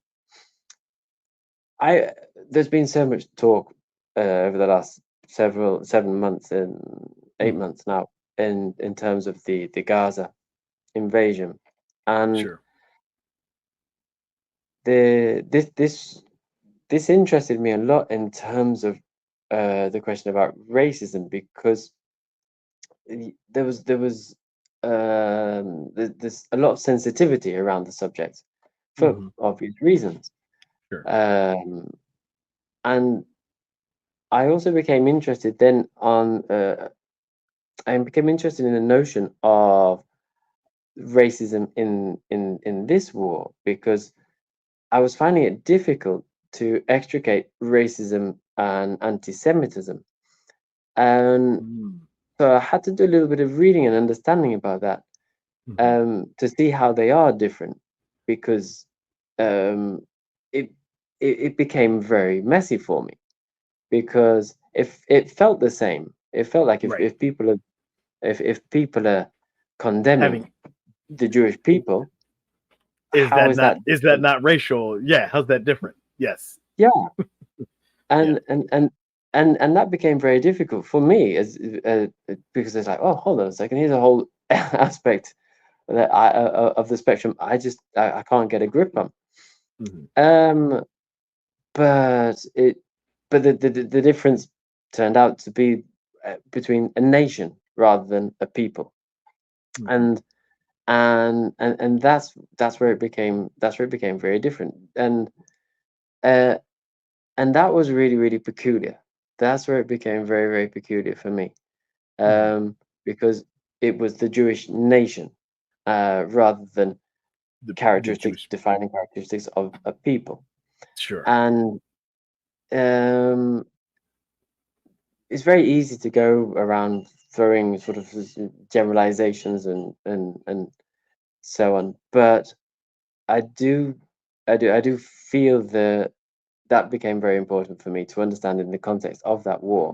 I There's been so much talk over the last 7 months and 8 Hmm. months now in terms of the Gaza. invasion, and Sure. the this interested me a lot in terms of the question about racism, because there's a lot of sensitivity around the subject for Hmm. obvious reasons. Sure. Um, and I also became interested then I became interested in the notion of racism in this war, because I was finding it difficult to extricate racism and anti-Semitism. And Mm. so I had to do a little bit of reading and understanding about that, Hmm. to see how they are different, because um, it, it became very messy for me, because if it felt the same, it felt like Right. if people are condemning Having the Jewish people, how is that is that different? not racial? Yeah. How's that different? Yes. Yeah, Yeah. and that became very difficult for me, as because it's like, oh, hold on a second, here's a whole aspect that of the spectrum I can't get a grip on. Hmm. Um, but it but the difference turned out to be between a nation rather than a people, Hmm. and that's where it became very different, uh, and that was really peculiar. That's where it became very peculiar for me, Hmm. because it was the Jewish nation, rather than The Jewish. defining characteristics of a people. Sure. And um, it's very easy to go around throwing sort of generalizations and so on. But I do, I do feel that became very important for me to understand in the context of that war,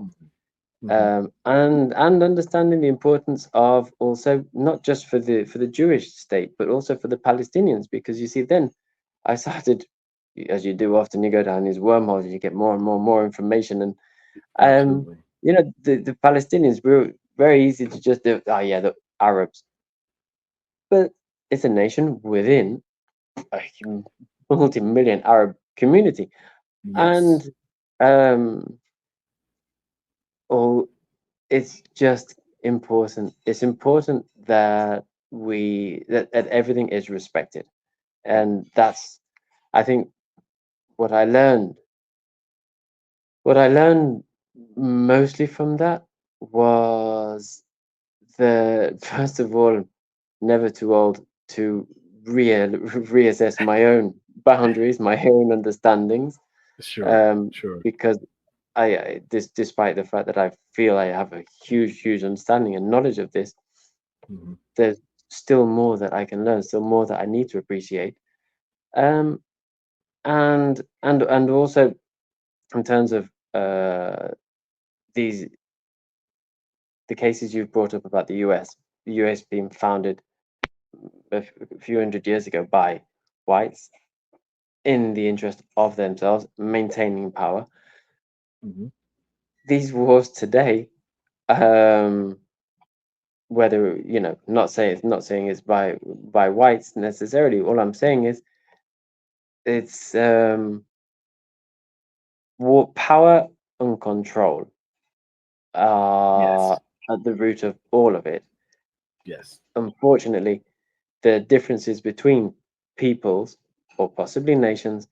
Hmm. Hmm. and understanding the importance of also not just for the Jewish state, but also for the Palestinians, because you see, then I started, as you do often, you go down these wormholes and you get more and more information, and um, Absolutely. the Palestinians were very easy to just do, oh yeah, the Arabs, but it's a nation within a multi-million Arab community, and Yes. um, all it's just important. It's important that that everything is respected, and that's, I think, what I learned. What I learned mostly from that was the first of all, never too old to reassess my own boundaries, my own understandings, Sure. um, Sure. because despite the fact that I feel I have a huge understanding and knowledge of this, Hmm. there's still more that I can learn, still more that I need to appreciate. Um, and also in terms of these the cases you've brought up about the US being founded a few hundred years ago by whites in the interest of themselves, maintaining power. Hmm. These wars today, um, whether not saying it's by whites necessarily. All I'm saying is it's war, power and control are Yes. at the root of all of it. Yes. Unfortunately, the differences between peoples or possibly nations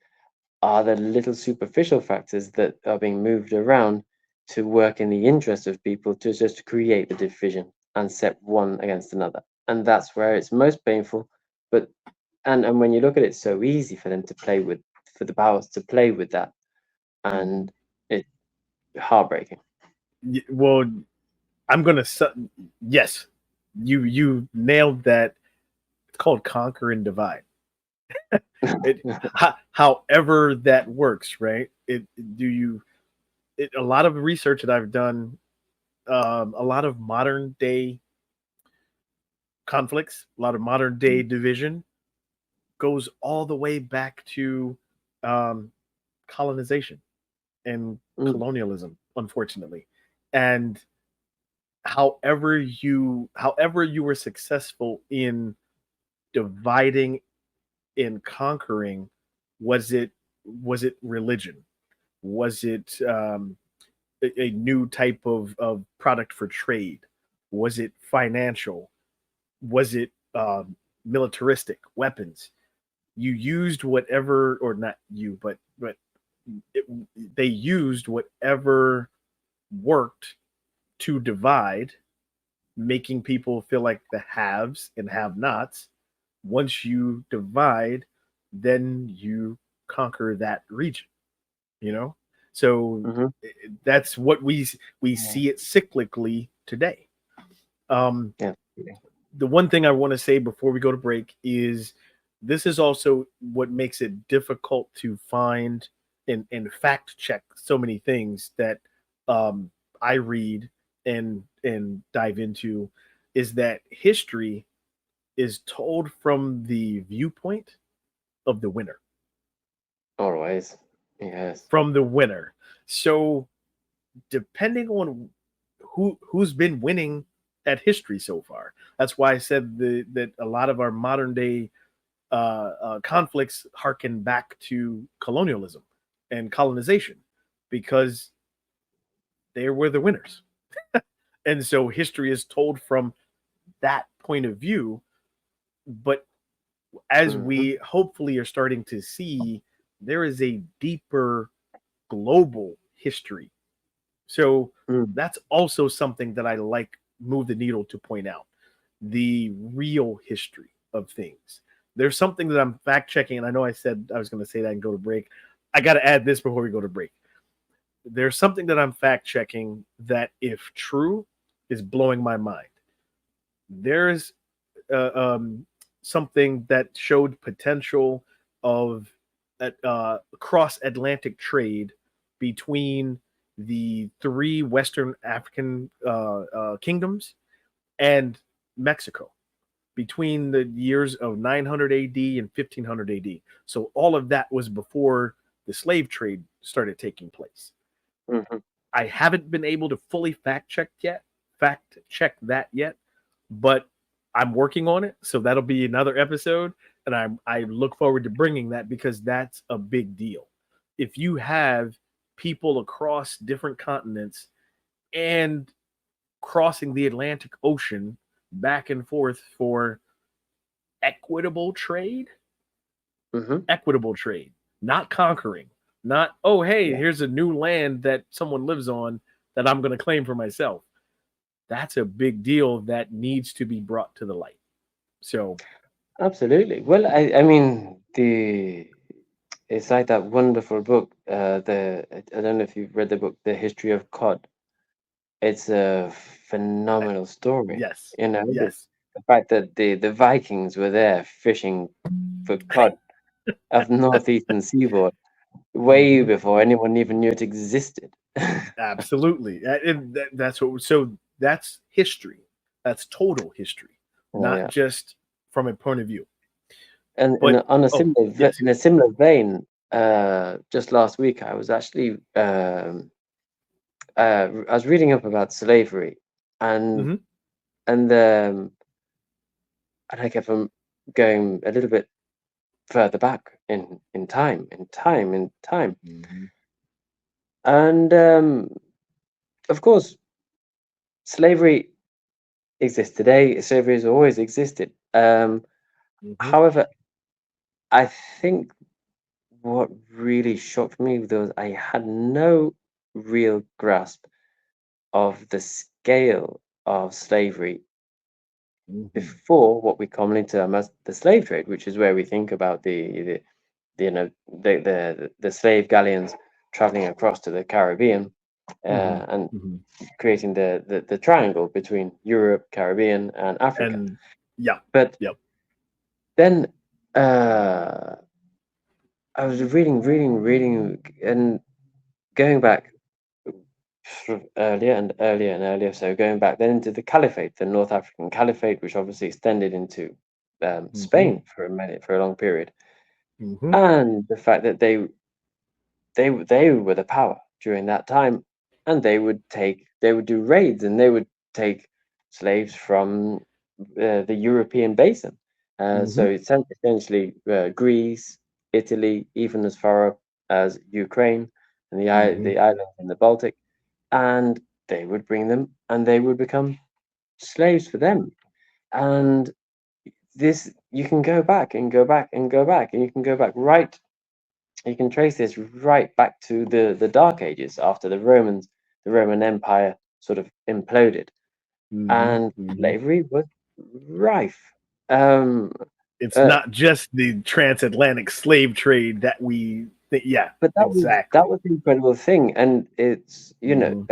are the little superficial factors that are being moved around to work in the interest of people to just create the division and set one against another. And that's where it's most painful. But and when you look at it, it's so easy for them to play with, for the powers to play with that, Hmm. and it's heartbreaking. Well, I'm gonna. Yes, you nailed that. It's called conquer and divide. However that works, right? Do you? A lot of research that I've done, a lot of modern day conflicts, a lot of modern day division goes all the way back to um, colonization and Mm, colonialism, unfortunately. And however you were successful in dividing and conquering? Was it religion? Was it a new type of product for trade? Was it financial? Was it militaristic weapons? You used whatever, or not you, but it, they used whatever worked to divide, making people feel like the haves and have nots. Once you divide, then you conquer that region, you know? So Hmm. that's what we Yeah. see it cyclically today. Um, Yeah. the one thing I want to say before we go to break is this is also what makes it difficult to find and fact check so many things that um, I read and dive into, is that history is told from the viewpoint of the winner. Always. Yes. From the winner. So depending on who's been winning at history so far, that's why I said that a lot of our modern day conflicts harken back to colonialism and colonization, because they were the winners. And so history is told from that point of view. But as Hmm. we hopefully are starting to see, there is a deeper global history. So Mm. that's also something that I like Move the Needle to point out, the real history of things. There's something that I'm fact checking, and I know I said I was going to say that and go to break. I got to add this before we go to break. There's something that I'm fact checking that, if true, is blowing my mind. There's uh, um, something that showed potential of cross Atlantic trade between the three Western African kingdoms and Mexico between the years of 900 AD and 1500 AD. So all of that was before the slave trade started taking place. Hmm. I haven't been able to fully fact check that yet, but I'm working on it. So that'll be another episode, and I look forward to bringing that, because that's a big deal. If you have people across different continents and crossing the Atlantic Ocean back and forth for equitable trade, Hmm. equitable trade, not conquering, not, oh, hey, Yeah. here's a new land that someone lives on that I'm going to claim for myself. That's a big deal that needs to be brought to the light. So, Absolutely. Well, I mean, it's like that wonderful book. I don't know if you've read the book, The History of Cod. It's a uh, phenomenal story. yes, You know, yes, the fact that the Vikings were there fishing for cod of the northeastern seaboard way hmm, before anyone even knew it existed. absolutely. That's what. So that's history. That's total history, Oh not yeah. just from a point of view. And But on a oh yes, in a similar vein, just last week I was actually I was reading up about slavery, and hmm, and um, and I kept on going a little bit further back in time, hmm, and of course, slavery exists today. Slavery has always existed. hmm, However, I think what really shocked me was I had no real grasp of the scale of slavery hmm, before what we commonly term as the slave trade, which is where we think about the the slave galleons traveling across to the Caribbean, hmm, and hmm. creating the triangle between Europe, Caribbean, and Africa. And yeah, But yep. then uh, I was reading, and going back sort of earlier and earlier and earlier. So going back then into the Caliphate, the North African Caliphate, which obviously extended into Hmm, Spain for a minute, for a long period, hmm, and the fact that they were the power during that time, and they would do raids, and they would take slaves from the European basin. So Hmm. it's essentially Greece, Italy, even as far up as Ukraine and Hmm. the islands in the Baltic, and they would bring them and they would become slaves for them. And this you can go back and go back and go back, and you can go back right. You can trace this right back to the Dark Ages after the Roman Empire sort of imploded, Hmm. and Hmm. slavery was rife. Um, It's uh, not just the transatlantic slave trade that we think. Yeah, but that exactly. was the incredible thing, and it's Hmm.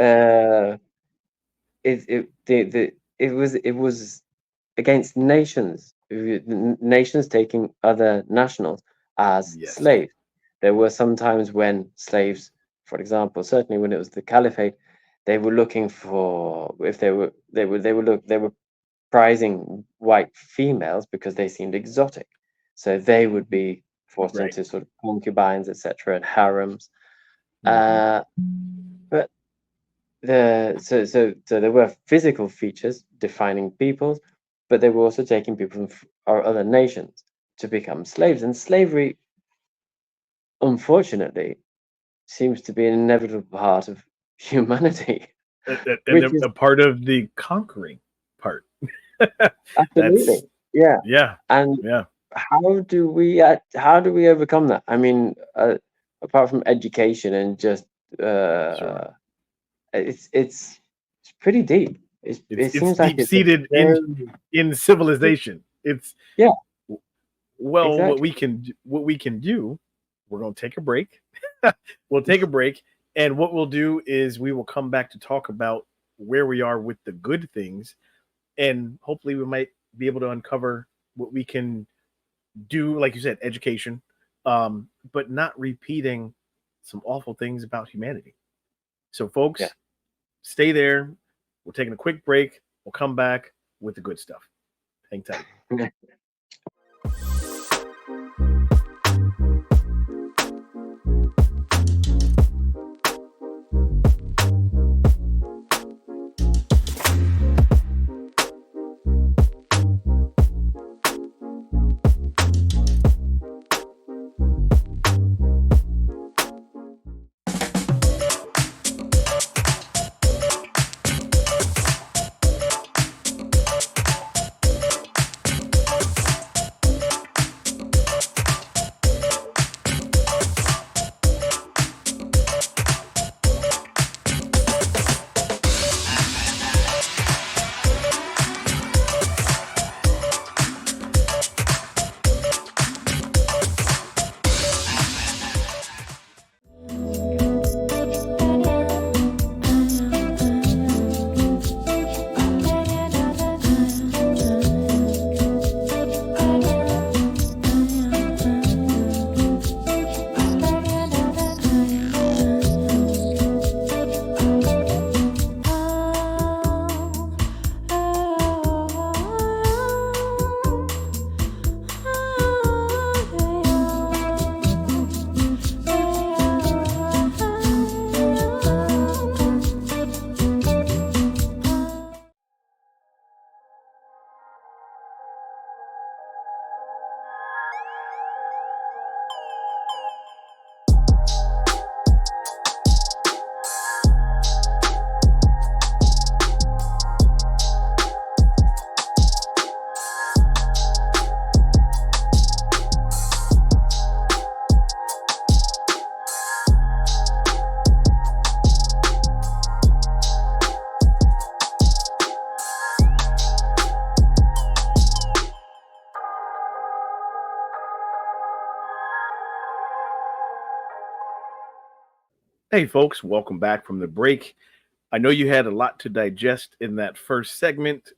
it was against nations, nations taking other nationals as Yes. slaves. There were some times when slaves, for example, certainly when it was the caliphate, they were looking for if they were prizing white females because they seemed exotic, so they would be forced Right. into sort of concubines, etc., and harems. Hmm. Uh, but so there were physical features defining peoples, but they were also taking people from our other nations to become slaves. And slavery, unfortunately, seems to be an inevitable part of humanity, And which is a part of the conquering part. absolutely, That's yeah. yeah, And yeah, how do we overcome that? I mean, apart from education and just sure. uh, it's pretty deep. It It's seems like deep it's a seated very in civilization. It's yeah, well, exactly. what we can do, we're going to take a break. We'll take a break, and what we'll do is we will come back to talk about where we are with the good things, and hopefully we might be able to uncover what we can do, like you said, education, but not repeating some awful things about humanity. So, Yeah. folks, stay there. We're taking a quick break. We'll come back with the good stuff. Hang tight. Hey, folks, welcome back from the break. I know you had a lot to digest in that first segment.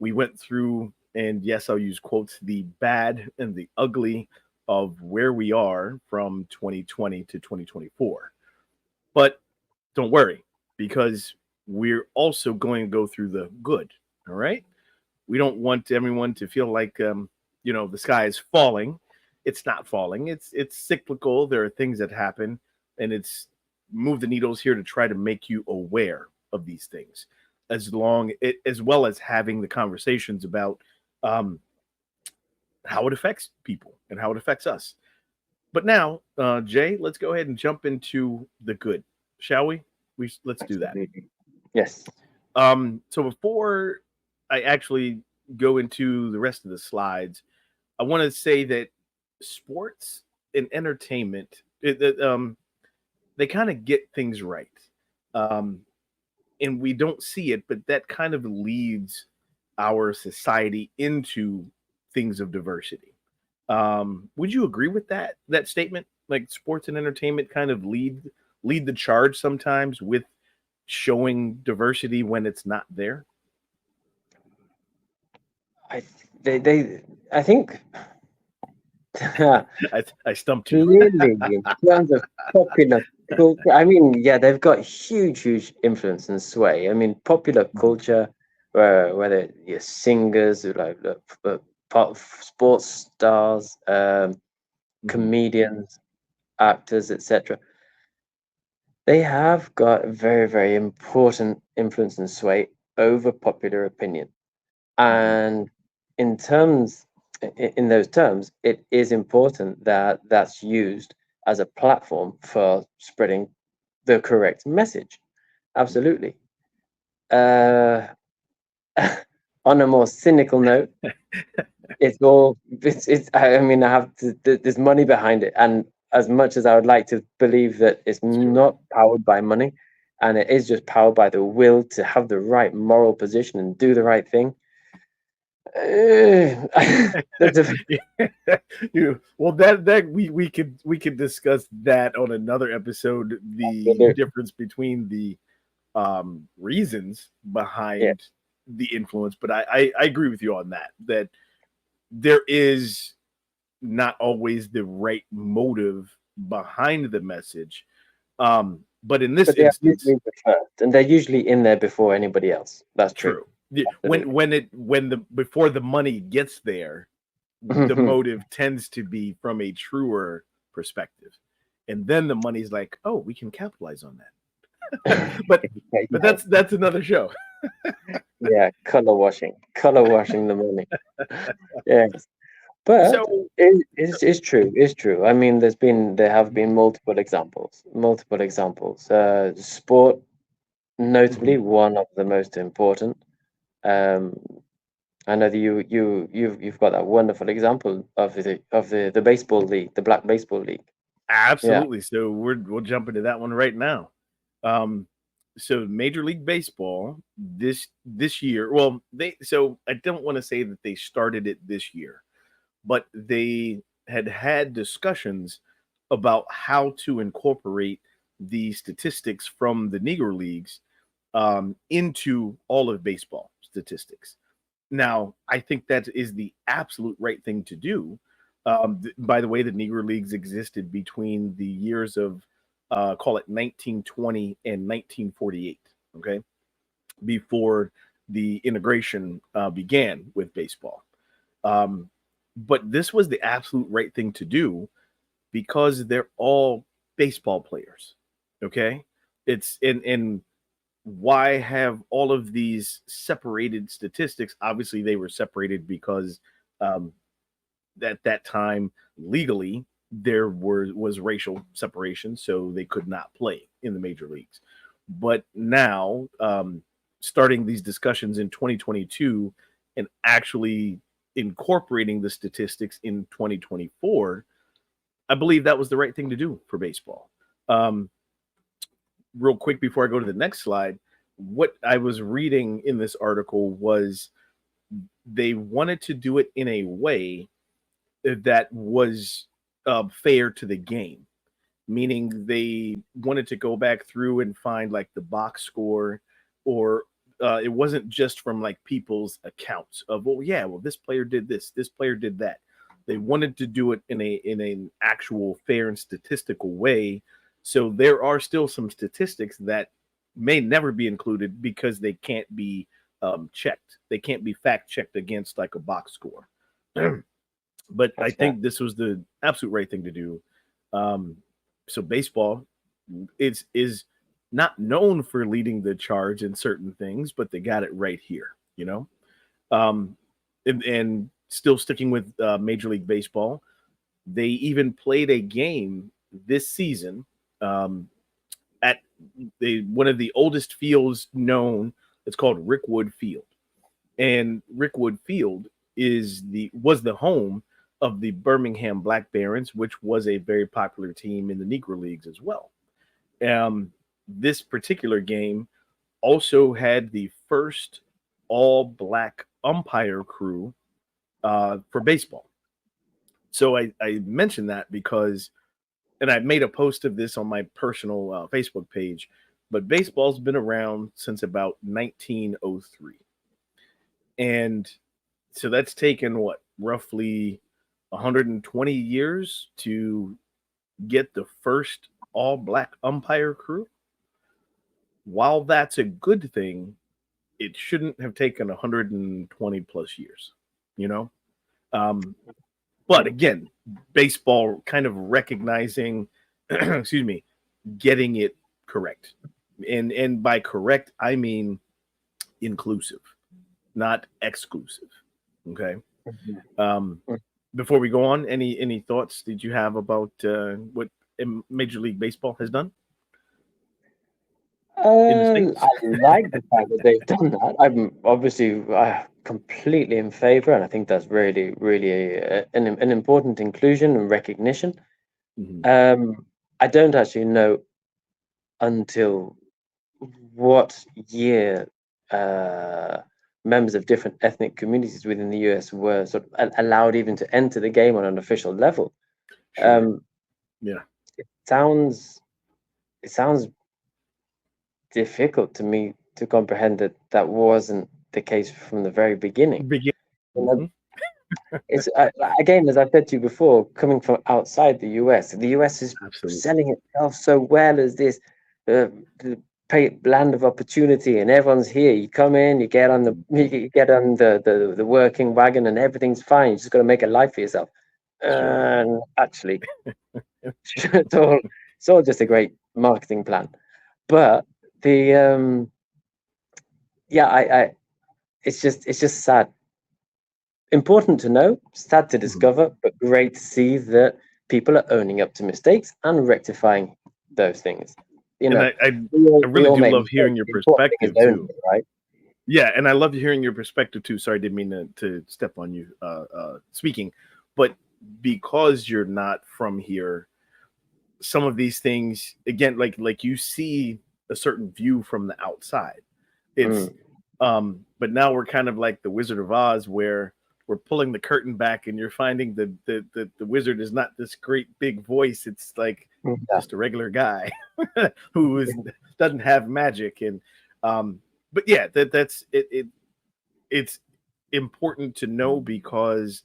We went through, and yes, I'll use quotes, the bad and the ugly of where we are from 2020 to 2024. But don't worry, because we're also going to go through the good. All right. We don't want everyone to feel like, the sky is falling. It's not falling. It's cyclical. There are things that happen, and it's move the needles here to try to make you aware of these things, as well as having the conversations about um, how it affects people and how it affects us. But now, Jay, let's go ahead and jump into the good, shall we? Let's do that. Absolutely. Yes. So before I actually go into the rest of the slides, I want to say that sports and entertainment, they kind of get things right. Um, and we don't see it, but that kind of leads our society into things of diversity. Would you agree with that statement? Like sports and entertainment kind of lead the charge sometimes with showing diversity when it's not there. I they I think I stumped you. clearly in terms of popular culture, I mean, yeah, they've got huge influence and sway. I mean, popular Mhm, culture, whether you're singers or like sports stars, mhm, comedians, actors, etc. They have got very important influence and sway over popular opinion. mhm, And in terms, in those terms, it is important that that's used as a platform for spreading the correct message. Absolutely. Uh, on a more cynical note, it's I mean, I have there's money behind it, and as much as I would like to believe that it's sure. not powered by money, and it is just powered by the will to have the right moral position and do the right thing. That's a Well, that we could discuss that on another episode. The absolutely. difference between the reasons Yeah, behind the influence, but I agree with you on that. That there is not always the right motive behind the message. But in this but they are instance, usually the first, and they're usually in there before anybody else. That's true. true. Yeah, Absolutely. when the before the money gets there, the motive tends to be from a truer perspective, and then the money's like, oh, we can capitalize on that. but but Yeah, that's another show. yeah, color washing the money. Yes, but So it's true. It's true. I mean, there have been multiple examples. Multiple examples. Sport, notably, mhm, one of the most important. Um, I know that you've got that wonderful example of the baseball league, the Black Baseball League. Yeah. absolutely. So we'll jump into that one right now. Um, so Major League Baseball this year. Well, they so I don't want to say that they started it this year, but they had discussions about how to incorporate the statistics from the Negro leagues into all of baseball statistics. Now, I think that is the absolute right thing to do. By the way, the Negro Leagues existed between the years of call it 1920 and 1948. Okay, before the integration began with baseball. Um, but this was the absolute right thing to do because they're all baseball players. Okay, it's and why have all of these separated statistics? Obviously, they were separated because um, at that time legally there was racial separation, so they could not play in the major leagues. But now, starting these discussions in 2022 and actually incorporating the statistics in 2024, I believe that was the right thing to do for baseball. Um, Real quick before I go to the next slide, what I was reading in this article was they wanted to do it in a way that was fair to the game, meaning they wanted to go back through and find like the box score, or it wasn't just from like people's accounts of, well, yeah, well, this player did this player did that. They wanted to do it in an actual fair and statistical way. So there are still some statistics that may never be included because they can't be checked. They can't be fact checked against like a box score. But I That's fair. think this was the absolute right thing to do. Um, so baseball is not known for leading the charge in certain things, but they got it right here. You know, um, and still sticking with Major League Baseball, they even played a game this season um, at one of the oldest fields known. It's called Rickwood Field, and Rickwood Field was the home of the Birmingham Black Barons, which was a very popular team in the Negro Leagues as well. This particular game also had the first all black umpire crew for baseball. So I mentioned that because, and I made a post of this on my personal Facebook page, but baseball's been around since about 1903. And so that's taken what, roughly 120 years to get the first all black umpire crew. While that's a good thing, it shouldn't have taken 120 plus years, you know? Um, but again, baseball kind of recognizing, excuse me, getting it correct. And by correct, I mean inclusive, not exclusive. Okay. Um, before we go on, any thoughts did you have about what Major League Baseball has done in the states? I like the fact that they've done that. I'm obviously completely in favor, and I think that's really, really an important inclusion and recognition. Mhm. I don't actually know until what year members of different ethnic communities within the US were sort of allowed even to enter the game on an official level. Sure. Um, Yeah. sounds it sounds difficult to me to comprehend that that wasn't the case from the very beginning. Begin. And then Mhm. it's again, as I've said to you before, coming from outside the US is Absolutely. selling itself so well as this uh, the land of opportunity, and everyone's here. You come in, you get on the you get on the working wagon, and everything's fine. You just got to make a life for yourself. Sure. And actually, it's all just a great marketing plan. But the yeah, I it's just sad. Important to know, sad to Mhm. discover, but great to see that people are owning up to mistakes and rectifying those things. You And know, we I really all do make love mistakes. hearing your The important thing is perspective owning too. it, right? Yeah, and I love hearing your perspective too. Sorry, I didn't mean to step on you speaking, but because you're not from here, some of these things again, like you see a certain view from the outside. It's Mm, but now we're kind of like the Wizard of Oz, where we're pulling the curtain back, and you're finding the wizard is not this great big voice. It's like yeah. just a regular guy who doesn't have magic. And um, but yeah, that's it. It's important to know because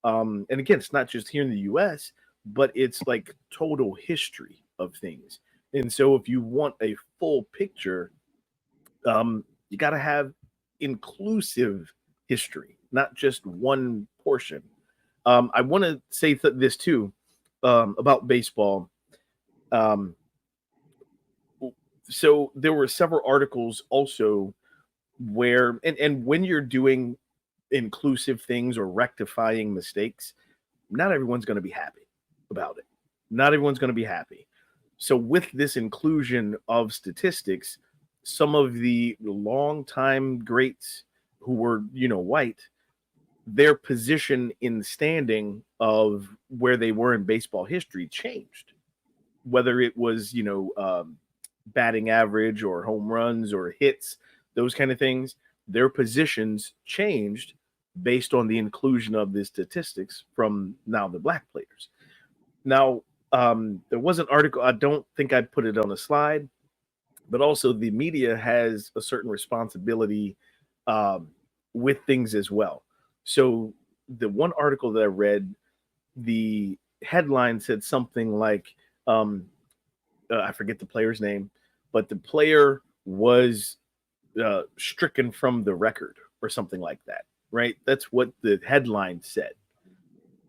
and again, it's not just here in the US, but it's like total history of things. And so if you want a full picture, you got to have inclusive history, not just one portion. I want to say this too about baseball. Um, so there were several articles also where, and when you're doing inclusive things or rectifying mistakes, not everyone's going to be happy about it. Not everyone's going to be happy. So with this inclusion of statistics, some of the longtime greats who were, white, their position in the standing of where they were in baseball history changed. Whether it was, batting average or home runs or hits, those kind of things, their positions changed based on the inclusion of the statistics from now the black players. Now, there was an article, I don't think I put it on a slide, but also the media has a certain responsibility um, with things as well. So, the one article that I read, the headline said something like, um, I forget the player's name, but the player was stricken from the record or something like that, right? That's what the headline said.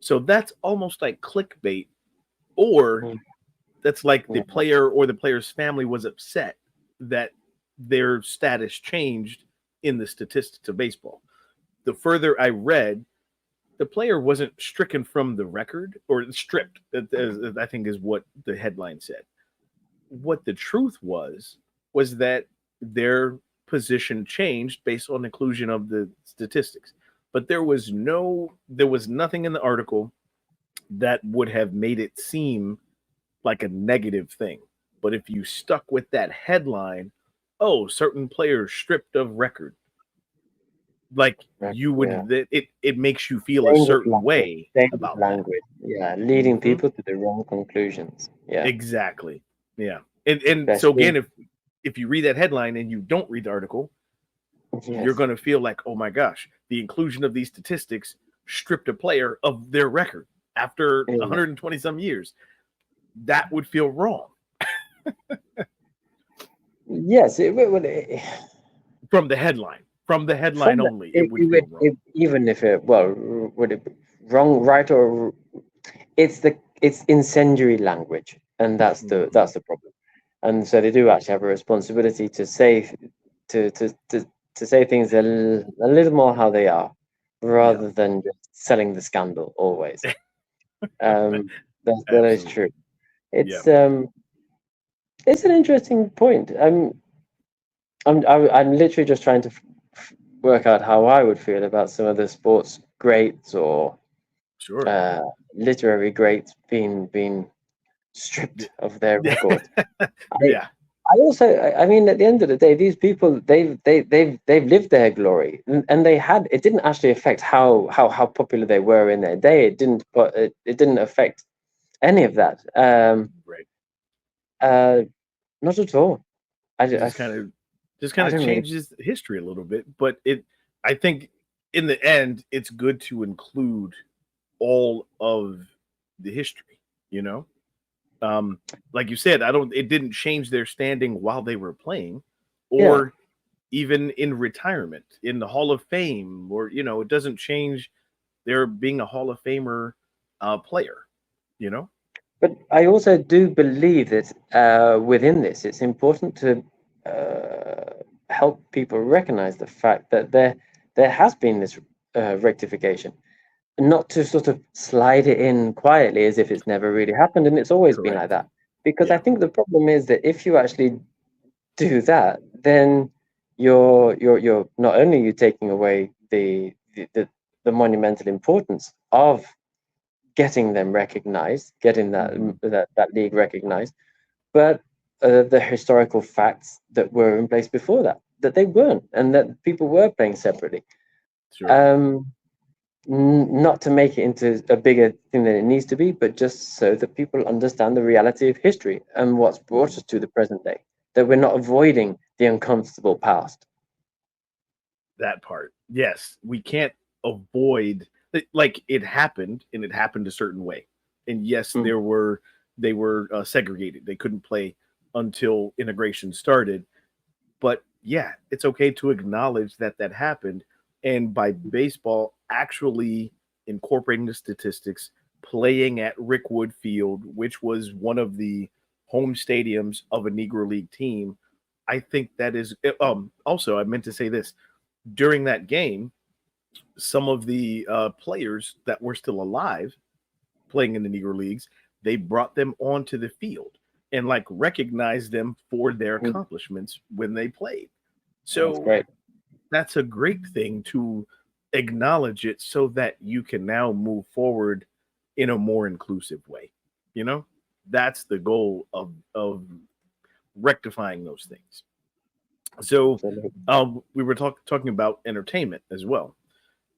So that's almost like clickbait, or Mm, that's like the yeah. player or the player's family was upset that their status changed in the statistics of baseball. The further I read, the player wasn't stricken from the record or stripped. I think is what the headline said. What the truth was that their position changed based on inclusion of the statistics. But there was nothing in the article that would have made it seem like a negative thing. But if you stuck with that headline, oh, certain players stripped of record, like Right. you Yeah. would, it makes you feel a certain way Dangerous about that. language. Yeah, leading Hmm. people to the wrong conclusions. Yeah, Exactly. Yeah. And so especially again, if you read that headline and you don't read the article, you're yes. going to feel like, oh my gosh, the inclusion of these statistics stripped a player of their record after Yeah. 120 some years. That would feel wrong Yes, from the headline. From the headline from the, only, it would it would feel wrong. even if it well would it be wrong, right, or it's incendiary language, and Mhm. that's the problem. And so they do actually have a responsibility to say to to to, to say things a little more how they are, Yeah, rather than just selling the scandal always. Um, that is true. absolutely. Yeah. It's um it's an interesting point. I'm literally just trying to work out how I would feel about some of the sports greats or Sure. uh, literary greats being stripped of their records. I Yeah. I also I mean at the end of the day, these people they've lived their glory, and they had it didn't actually affect how popular they were in their day. It didn't, but it didn't affect any of that. Right. Uh, Not at all. I, It I, just kind I of don't really. changes history a little bit, but it I think in the end it's good to include all of the history, you know? Um, like you said, I don't it didn't change their standing while they were playing Yeah, or even in retirement, in the Hall of Fame, or it doesn't change their being a Hall of Famer player, you know? but I also do believe that within this, it's important to help people recognize the fact that there has been this rectification, not to sort of slide it in quietly as if it's never really happened and it's always been like Correct. that. Because I Yeah. think the problem is that if you actually do that, then you're not only you taking away the monumental importance of getting them recognized, getting Hmm. that league recognized, but the historical facts that were in place before that they weren't, and that people were playing separately. Sure. Um, Not to make it into a bigger thing than it needs to be, but just so that people understand the reality of history and what's brought Mhm. us to the present day. That we're not avoiding the uncomfortable past. That part. Yes, we can't avoid like it happened and it happened a certain way. And yes, Mm. they were segregated. They couldn't play until integration started. But yeah, it's okay to acknowledge that that happened. And by baseball actually incorporating the statistics, playing at Rickwood Field, which was one of the home stadiums of a Negro League team, I think that is. Also, I meant to say this during that game. Some of the players that were still alive playing in the Negro Leagues, they brought them onto the field and like recognized them for their Mm. accomplishments when they played. That's So great. that's a great thing to acknowledge it so that you can now move forward in a more inclusive way. You know, that's the goal of rectifying those things. So Absolutely. we were talking about entertainment as well.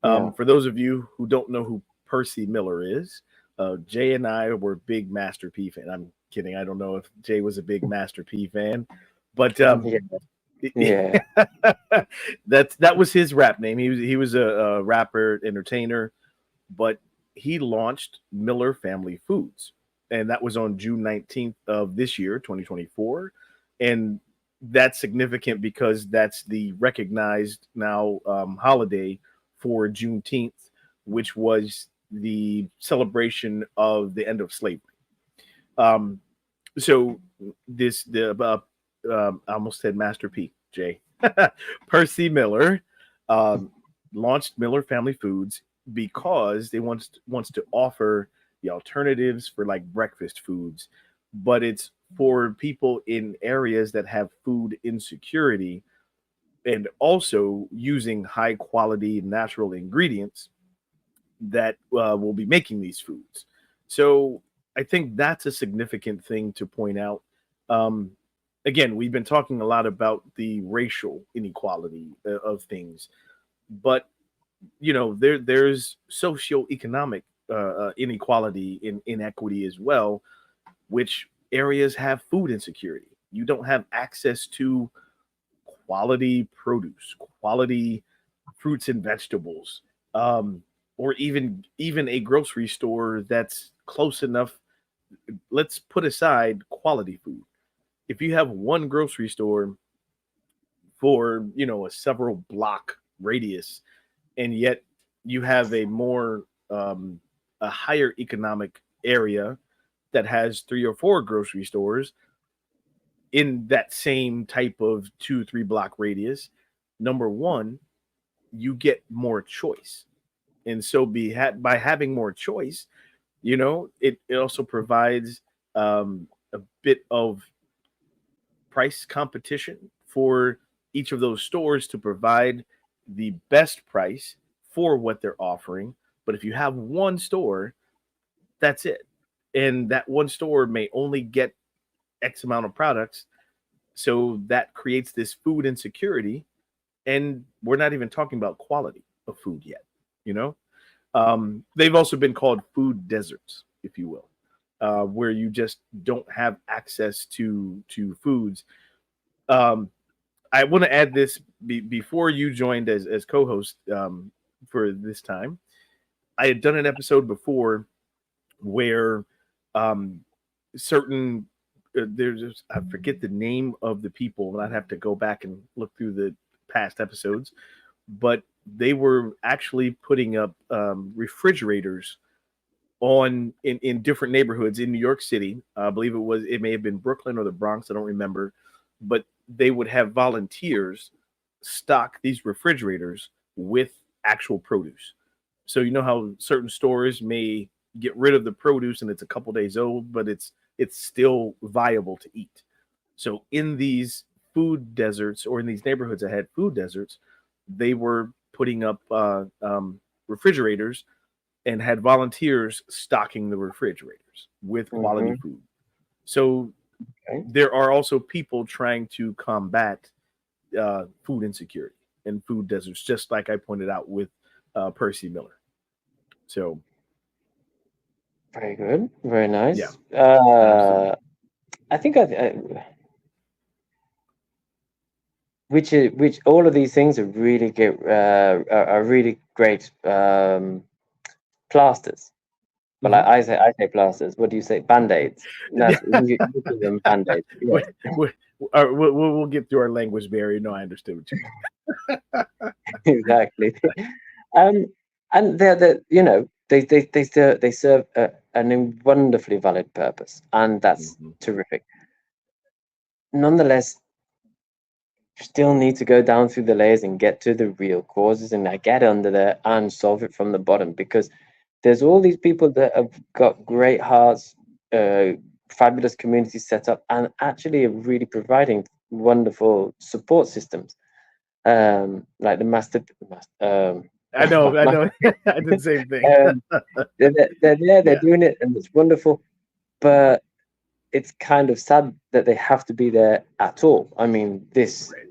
Yeah. For those of you who don't know who Percy Miller is, Jay and I were big Master P fan. I'm kidding. I don't know if Jay was a big Master P fan, but Yeah. Yeah. that was his rap name. He was a rapper, entertainer, but he launched Miller Family Foods, and that was on June 19th of this year, 2024, and that's significant because that's the recognized now holiday for Juneteenth, which was the celebration of the end of slavery. Um, so this the I almost said Master P. Jay Percy Miller um, launched Miller Family Foods. because they wants to offer the alternatives for like breakfast foods, but it's for people in areas that have food insecurity, and also using high quality natural ingredients that will be making these foods. So I think that's a significant thing to point out. Um, Again, we've been talking a lot about the racial inequality of things, but there's socioeconomic inequality in inequity as well, which areas have food insecurity. You don't have access to quality produce, quality fruits and vegetables, or even a grocery store that's close enough. Let's put aside quality food. If you have one grocery store for a several block radius, and yet you have um, a higher economic area that has three or four grocery stores in that same type of 2 3 block radius. Number one, you get more choice, and so by having more choice, it also provides a bit of price competition for each of those stores to provide the best price for what they're offering. But if you have one store, that's it. And that one store may only get X amount of products. So that creates this food insecurity. And we're not even talking about quality of food yet, you know? They've also been called food deserts, if you will, where you just don't have access to foods. Um, I want to add this before you joined as co-host for this time. I had done an episode before where um, certain there's I forget the name of the people, and I'd have to go back and look through the past episodes, but they were actually putting up refrigerators in different neighborhoods in New York City. I believe it may have been Brooklyn or the Bronx. I don't remember, but they would have volunteers stock these refrigerators with actual produce. So you know how certain stores may get rid of the produce and it's a couple days old, but it's still viable to eat. So in these food deserts, or in these neighborhoods that had food deserts, they were putting up refrigerators and had volunteers stocking the refrigerators with quality Mm-hmm. food. So Okay. there are also people trying to combat food insecurity and food deserts, just like I pointed out with Percy Miller. So Very good. Very yeah, nice. absolutely. I think which all of these things are really good, are really great plasters. But like Mhm. I say plasters. What do you say? Band-aids. That's you give them band-aids. we, Yes, we, we'll get through our language barrier. No, I understood what you exactly. Um, and they're they serve an wonderfully valid purpose, and mean. that's Mhm. terrific. Nonetheless, you still need to go down through the layers and get to the real causes and get under there and solve it from the bottom, because there's all these people that have got great hearts, uh, fabulous communities set up, and actually are really providing wonderful support systems, like the I know, I master know. I did the same thing. um, they're there, they're Yeah, doing it, and it's wonderful. But it's kind of sad that they have to be there at all. I mean, right.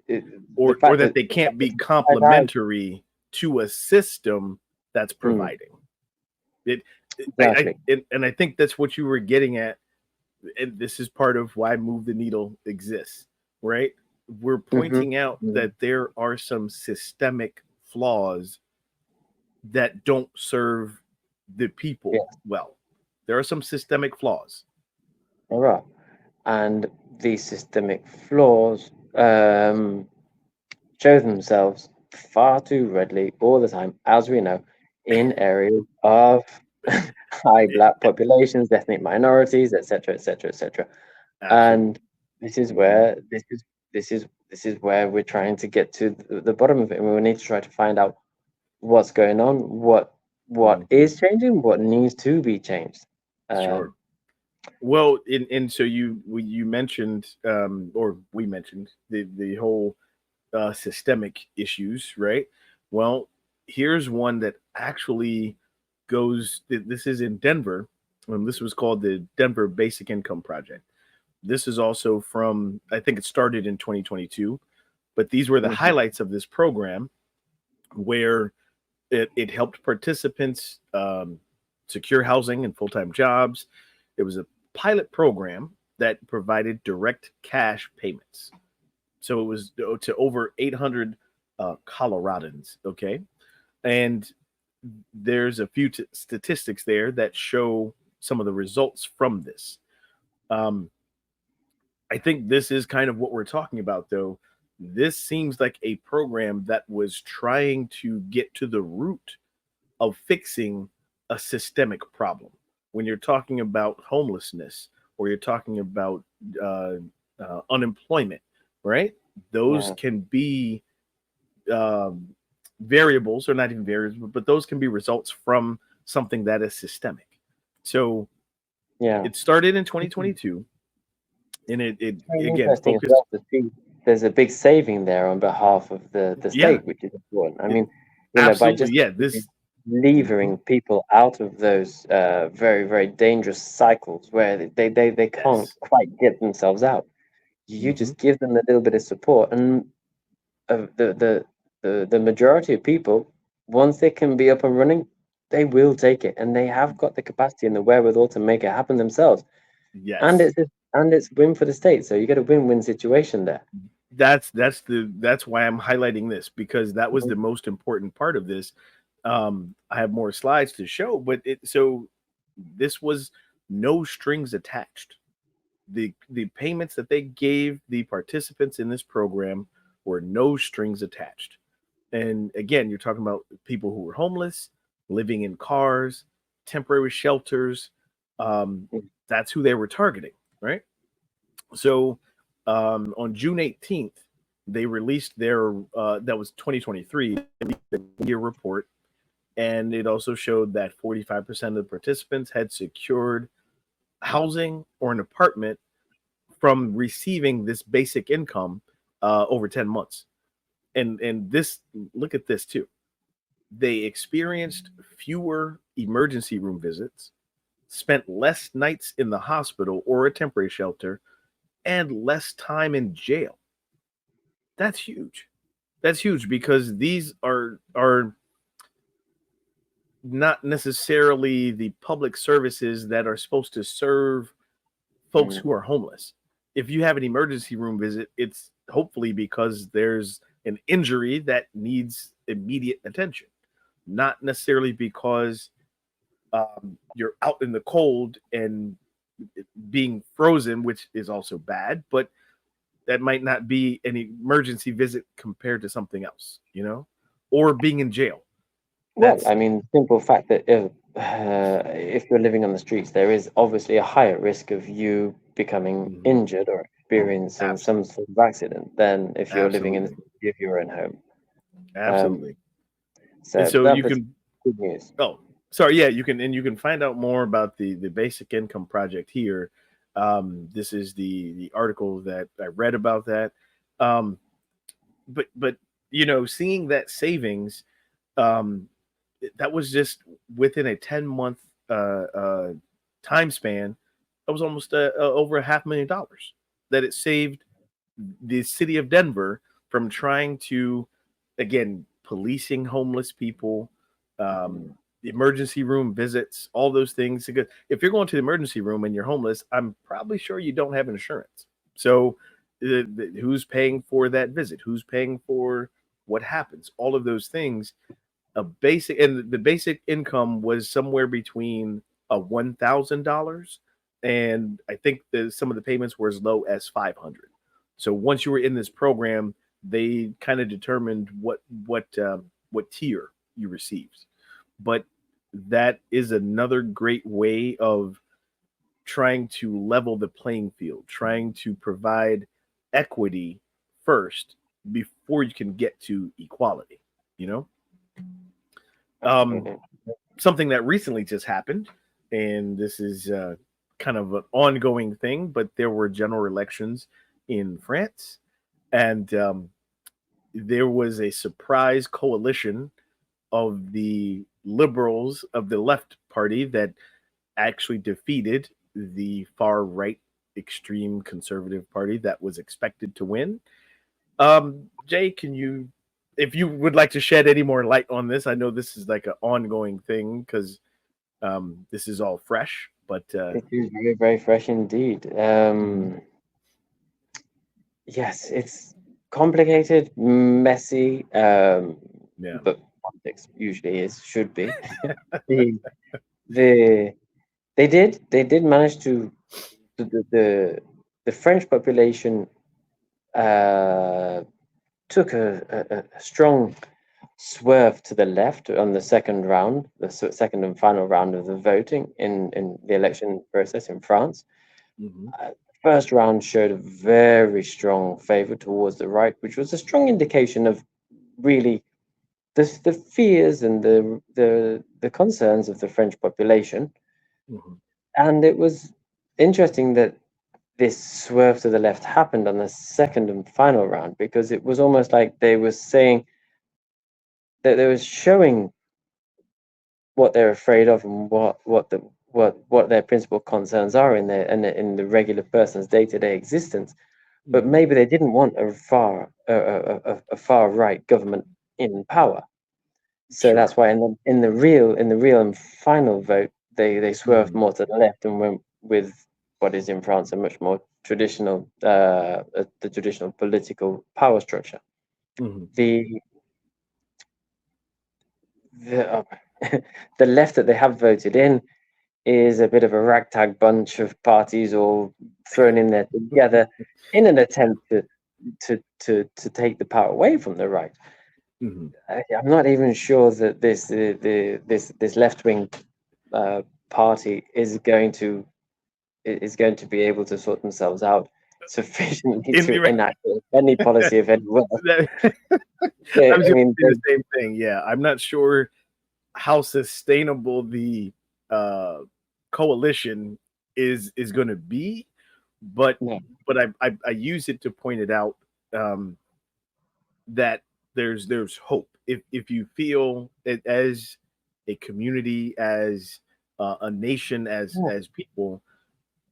the Or fact that that they can't be it's 5 hours. complementary to a system that's Mm, providing it. exactly. And I think that's what you were getting at. And this is part of why Move the Needle exists, right? We're Hmm. pointing out that there are some systemic flaws that don't serve the people Yes, well. There are some systemic flaws. all right. And these systemic flaws show themselves far too readily all the time, as we know, in areas of high black populations, ethnic minorities, etc., etc., etc. Absolutely. And this is Mhm. where this is where we're trying to get to the bottom of it, and we need to try to find out what's going on, what what Mhm. is changing, what needs to be changed. Sure. Um, Well, and so you mentioned, or we mentioned the whole systemic issues, right? Well, here's one that actually goes. This is in Denver. This was called the Denver Basic Income Project. This is also from, I think it started in 2022, but these were the mhm, highlights of this program where it helped participants secure housing and full time jobs. It was a pilot program that provided direct cash payments. So it was to over 800 Coloradans. Okay. And there's a few statistics there that show some of the results from this. Um, I think this is kind of what we're talking about, though. This seems like a program that was trying to get to the root of fixing a systemic problem. When you're talking about homelessness or you're talking about uh, unemployment, right? Those yeah, can be um, variables, or not even variables, but those can be results from something that is systemic. So yeah. it started in Mhm. 2022, and it It's very again interesting as focused. well to see there's a big saving there on behalf of the Yeah, state, which is important. I it, mean, by absolutely. just Yeah, simply this. Mhm. levering people out of those very, very dangerous cycles where they can't Yes. quite get themselves out. You Hmm. just give them a little bit of support, and the majority of people, once they can be up and running, they will take it, and they have got the capacity and the wherewithal to make it happen themselves. And Yes. it's win for the state. So you get a win-win situation there. That's why I'm highlighting this, because that was Mhm. the most important part of this. I have more slides to show, but this was no strings attached. The payments that they gave the participants in this program were no strings attached. And again, you're talking about people who were homeless, living in cars, temporary shelters. Um, that's who they were targeting, right? So on June 18th, they released their that was 2023 year report, and it also showed that 45% of the participants had secured housing or an apartment from receiving this basic income over 10 months. And this, look at this too. They experienced fewer emergency room visits, spent less nights in the hospital or a temporary shelter, and less time in jail. That's huge. That's huge because these are not necessarily the public services that are supposed to serve folks Mm. who are homeless. If you have an emergency room visit, it's hopefully because there's an injury that needs immediate attention, not necessarily because you're out in the cold and being frozen, which is also bad, but that might not be an emergency visit compared to something else, or being in jail. Well, That's I mean, simple fact that if you're living on the streets, there is obviously a higher risk of you becoming mhm, injured or experiencing some absolutely, sort of accident than if you're living in the absolutely, safety of your own home. Um, absolutely. And so so you that's can, good news. oh, sorry, yeah, you can find out more about the Basic Income Project here. This is the article that I read about that. Um, but seeing that savings, um, that was just within a 10-month time span. That was almost over a $500,000 that it saved the city of Denver from trying to, again, policing homeless people, emergency room visits, all those things. Because if you're going to the emergency room and you're homeless, I'm probably sure you don't have insurance. So, who's paying for that visit? Who's paying for what happens? All of those things. A basic, and the basic income was somewhere between a $1,000, and I think some of the payments were as low as 500. So once you were in this program, they kind of determined what tier you received. But that is another great way of trying to level the playing field, trying to provide equity first before you can get to equality. You know. Um, Absolutely. something that recently just happened, and this is kind of an ongoing thing, but there were general elections in France, and there was a surprise coalition of the liberals of the left party that actually defeated the far right extreme conservative party that was expected to win. Jay, can you, if you would like to shed any more light on this? I know this is like an ongoing thing because this is all fresh, but It is very, very fresh indeed. mhm, Yes, it's complicated, messy, yeah. but politics usually should be. The the they did manage to the French population uh, took a strong swerve to the left on the second round, the second and final round of the voting in the election process in France. Hmm. First round showed a very strong favor towards the right, which was a strong indication of really the fears and the concerns of the French population. Hmm. And it was interesting that this swerve to the left happened on the second and final round because it was almost like they were saying that they were showing what they're afraid of and what their principal concerns are in the regular person's day-to-day existence. But Hmm. maybe they didn't want a far right government in power. So that's Sure. why in the real and final vote they swerved Hmm. more to the left and went with what is in France a much more traditional the traditional political power structure. Hmm. The the the left that they have voted in is a bit of a ragtag bunch of parties all thrown in there together in an attempt to take the power away from the right. Hmm. I'm not even sure that this left wing party is going to be able to sort themselves out sufficiently In, to enact any policy of any worth. that, I was I going mean, to say the same thing. Yeah, I'm not sure how sustainable the uh, coalition is going to be, but no, I use it to point it out, um, that there's hope if you feel it as a community, as a nation, no, as people,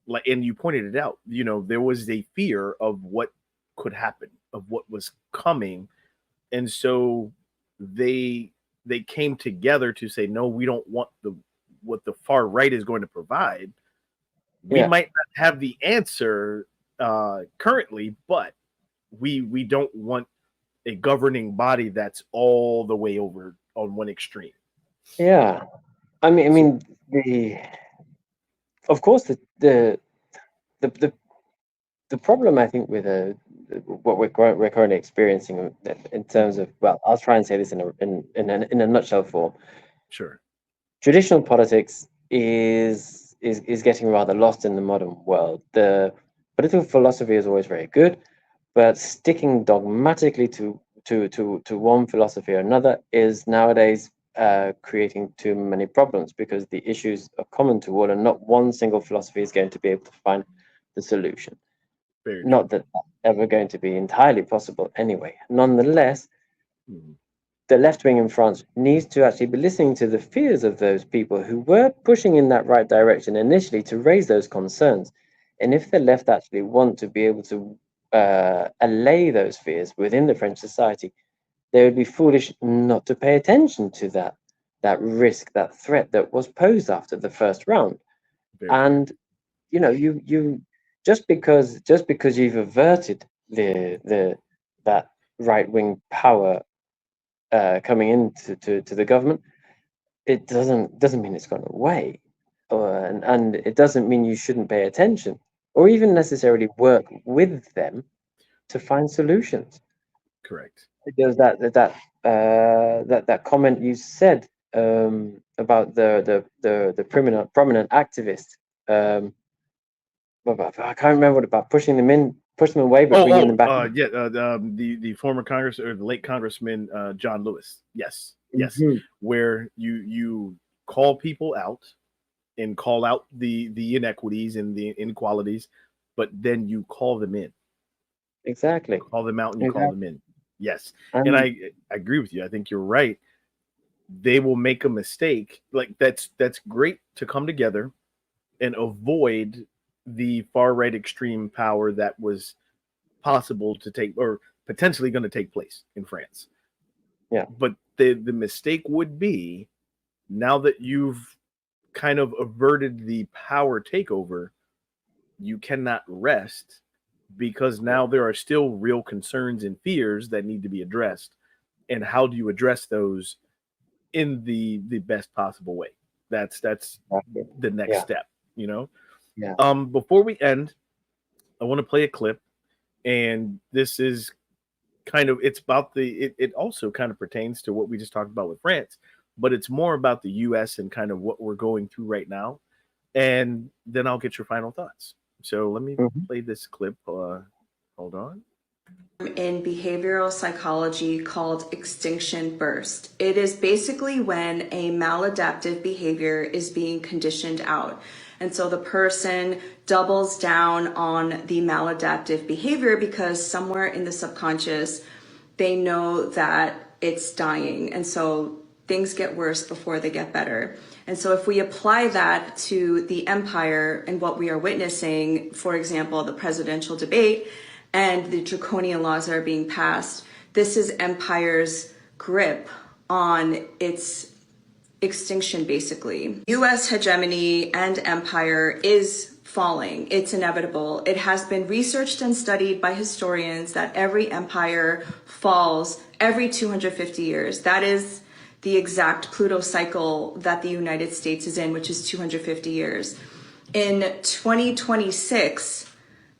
like, and you pointed it out. There was a fear of what could happen, of what was coming, and so they they came together to say, no, we don't want the what the far right is going to provide. We yeah, might not have the answer currently, but we don't want a governing body that's all the way over on one extreme. yeah. I mean, I So, mean, the of course the the problem I think with what we're currently experiencing in terms mhm, of, well, I'll try and say this in a nutshell form. sure. Traditional politics is getting rather lost in the modern world. The political philosophy is always very good, but sticking dogmatically to one philosophy or another is nowadays creating too many problems because the issues are common to all, and not one single philosophy is going to be able to find the solution. Very Not true. that that's ever going to be entirely possible anyway. Nonetheless, Mhm, the left wing in France needs to actually be listening to the fears of those people who were pushing in that right direction initially to raise those concerns. And if the left actually want to be able to allay those fears within the French society, they would be foolish not to pay attention to that risk, that threat that was posed after the first round. very true. And you just because you've averted the that right wing power coming into to the government, it doesn't mean it's gone away, and it doesn't mean you shouldn't pay attention or even necessarily work with them to find solutions. Correct. Because that comment you said about the prominent activist, um, I can't remember what about push them away, but bringing them back. Yeah, the former Congress or the late Congressman John Lewis. Yes, yes, Mhm. where you call people out and call out the inequities and the inequalities, but then you call them in. Exactly. Call them out and you call them Exactly. in. Yes. And And I agree with you. I think you're right. They will make a mistake. Like that's great to come together and avoid the far right extreme power that was possible to take or potentially going to take place in France. yeah, But the mistake would be now that you've kind of averted the power takeover, you cannot rest because now there are still real concerns and fears that need to be addressed. And how do you address those in the best possible way? That's exactly. the next Yeah, step, you know. yeah. Before we end, I want to play a clip, and this is kind of it's about it also kind of pertains to what we just talked about with France, but it's more about the US and kind of what we're going through right now. And then I'll get your final thoughts. So let me Hmm. play this clip. Hold on. In behavioral psychology called extinction burst. It is basically when a maladaptive behavior is being conditioned out. And so the person doubles down on the maladaptive behavior because somewhere in the subconscious, they know that it's dying. And so things get worse before they get better. And so if we apply that to the empire and what we are witnessing, for example, the presidential debate, and the draconian laws that are being passed, this is empire's grip on its extinction, basically. US hegemony and empire is falling. It's inevitable. It has been researched and studied by historians that every empire falls every 250 years. That is the exact Pluto cycle that the United States is in, which is 250 years. In 2026,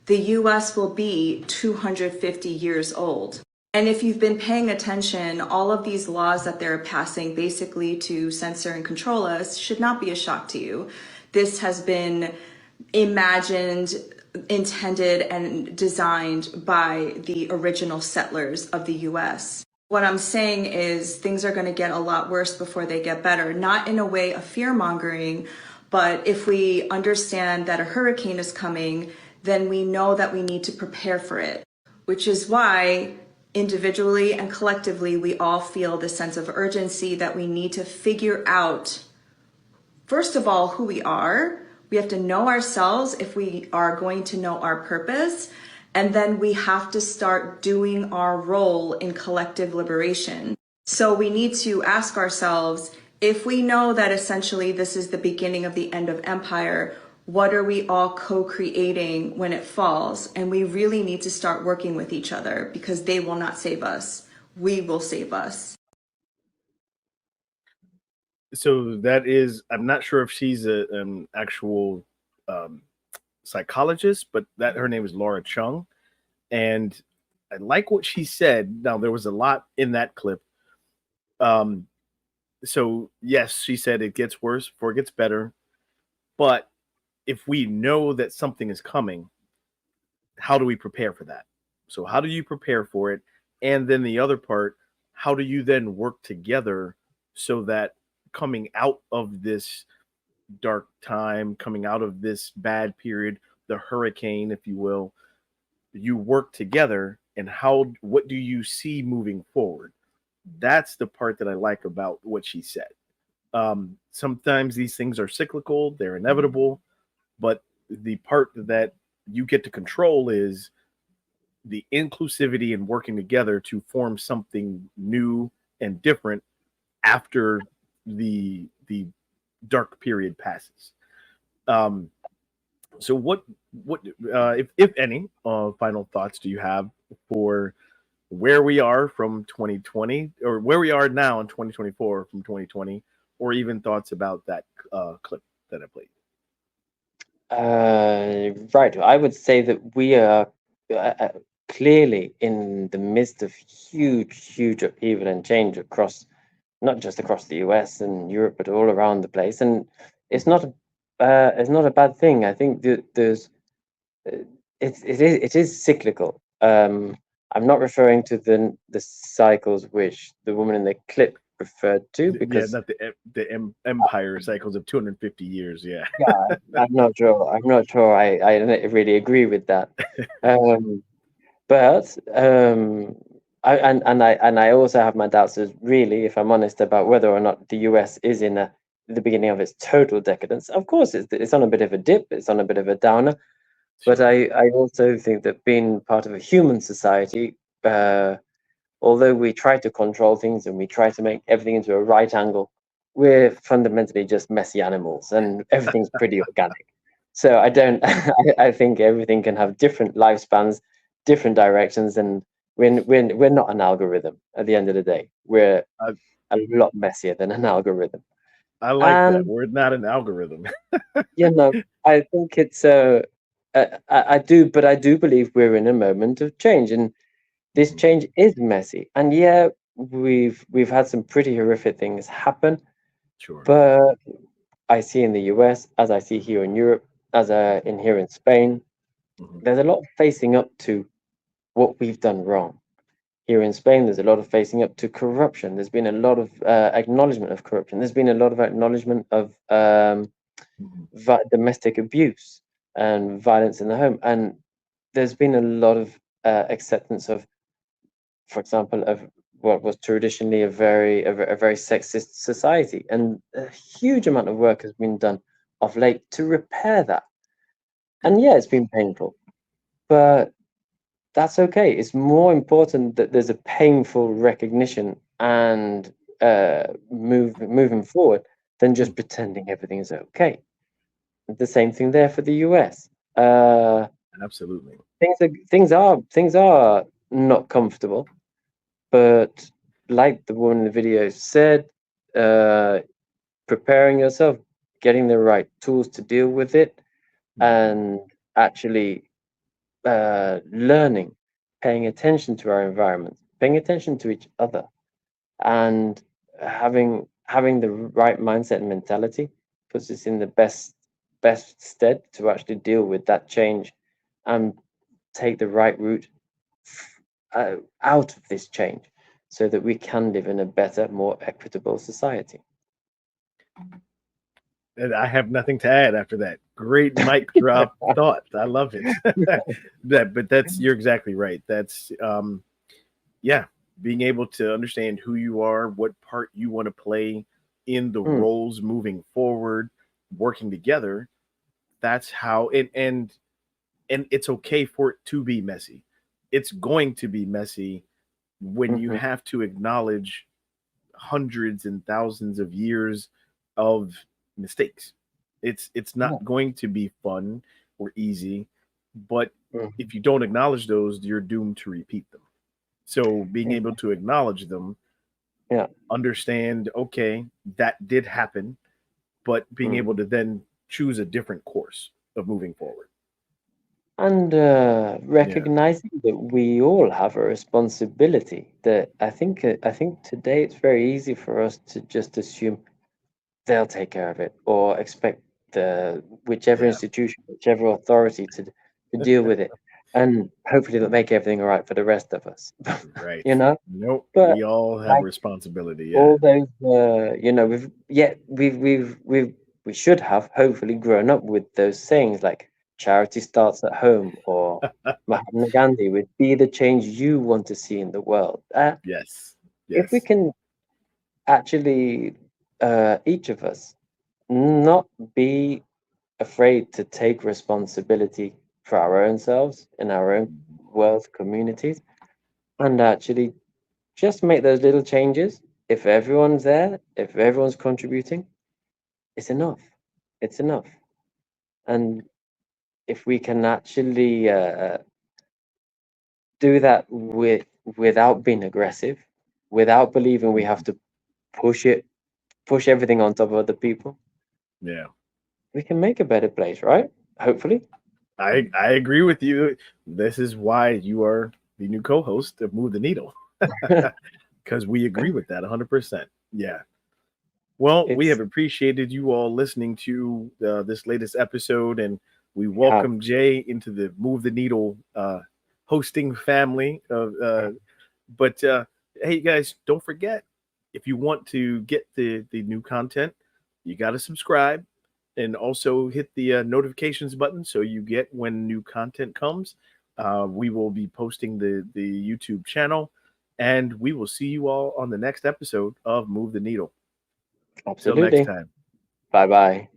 the US will be 250 years old. And if you've been paying attention, all of these laws that they're passing basically to censor and control us should not be a shock to you. This has been imagined, intended, and designed by the original settlers of the US. What I'm saying is things are going to get a lot worse before they get better, not in a way of fear mongering, but if we understand that a hurricane is coming, then we know that we need to prepare for it, which is why individually and collectively, we all feel this sense of urgency that we need to figure out, first of all, who we are. We have to know ourselves if we are going to know our purpose. And then we have to start doing our role in collective liberation. So we need to ask ourselves, if we know that essentially this is the beginning of the end of empire, what are we all co-creating when it falls? And we really need to start working with each other because they will not save us. We will save us. So that is, I'm not sure if she's an actual um, psychologist, but that her name is Laura Chung. And I like what she said. Now, there was a lot in that clip. Um, so, yes, she said it gets worse before it gets better. But if we know that something is coming, how do we prepare for that? So, how do you prepare for it? And then the other part, how do you then work together so that coming out of this dark time, coming out of this bad period, the hurricane, if you will, you work together and what do you see moving forward? That's the part that I like about what she said. Sometimes these things are cyclical, they're inevitable, but the part that you get to control is the inclusivity and working together to form something new and different after the dark period passes. Um, so what if any final thoughts do you have for where we are from 2020 or where we are now in 2024 from 2020, or even thoughts about that clip that I played? Right. I would say that we are clearly in the midst of huge upheaval and change across, not just across the US and Europe, but all around the place. And it's not it's not a bad thing. I think that uh, it is cyclical. I'm not referring to the cycles which the woman in the clip referred to, Yeah, because not the empire cycles of 250 years. Yeah. yeah, I'm not sure. I'm not sure. I don't really agree with that. Um, but I also have my doubts, as really, if I'm honest, about whether or not the US is in the beginning of its total decadence. Of course, it's on a bit of a dip. It's on a bit of a downer. But Sure. I also think that being part of a human society, although we try to control things and we try to make everything into a right angle, we're fundamentally just messy animals, and everything's pretty organic. So I don't. I think everything can have different lifespans, different directions, and we're not an algorithm. At the end of the day, we're I, a lot messier than an algorithm. I like that. And We're not an algorithm. you know, I think it's I do, but I do believe we're in a moment of change, and this Mhm. change is messy. And yeah, we've had some pretty horrific things happen, Sure. but I see in the US, as I see here in Europe, as in here in Spain, Mhm. there's a lot of facing up to what we've done wrong. Here in Spain, there's a lot of facing up to corruption. There's been a lot of acknowledgement of corruption. There's been a lot of acknowledgement of Mhm. domestic abuse and violence in the home. And there's been a lot of acceptance of, for example, of what was traditionally a very sexist society. And a huge amount of work has been done of late to repair that. Good. And yeah, it's been painful, but that's okay. It's more important that there's a painful recognition and moving forward than Mm. just pretending everything is okay. The same thing there for the US. Uh, Absolutely. things are not comfortable, but like the woman in the video said, uh, preparing yourself, getting the right tools to deal with it, Mhm. and actually learning, paying attention to our environment, paying attention to each other, and having the right mindset and mentality puts us in the best stead to actually deal with that change and take the right route out of this change so that we can live in a better, more equitable society. And I have nothing to add after that. Great mic drop thought. I love it. But that's you're exactly right. That's yeah, being able to understand who you are, what part you want to play in the Mm, roles moving forward, working together. That's how and it's okay for it to be messy. It's going to be messy when you mhm. have to acknowledge hundreds and thousands of years of mistakes. It's Yeah. not going to be fun or easy, but Mhm. if you don't acknowledge those, you're doomed to repeat them. So being able Exactly. to acknowledge them, Yeah. understand, okay, that did happen, but being able Mhm. to then choose a different course of moving forward. And Yeah. recognizing that we all have a responsibility. That I think today it's very easy for us to just assume they'll take care of it, or expect the whichever Yeah. institution, whichever authority to deal with it, and hopefully they'll make everything all right for the rest of us. Right. You know, Nope. but We all have a like responsibility. Yeah. all those, we should have hopefully grown up with those sayings like charity starts at home, or Mahatma Gandhi with be the change you want to see in the world. Yes. If we Yes. can actually, each of us, not be afraid to take responsibility for our own selves in our own world communities, and actually just make those little changes. If everyone's there, if everyone's contributing, it's enough. It's enough. And if we can actually do that without being aggressive, without believing we have Mhm. to push it, push everything on top of other people, Yeah. we can make a better place, right? Hopefully. I agree with you. This is why you are the new co-host of Move the Needle because we agree with that 100%. Yeah. Well, we have It's appreciated you all listening to this latest episode, and we we have. welcome Jay into the Move the Needle hosting family. But hey, guys, don't forget if you want to get the new content, you got to subscribe and also hit the notifications button so you get when new content comes. We will be posting the YouTube channel, and we will see you all on the next episode of Move the Needle. Till next Absolutely. time. Bye bye.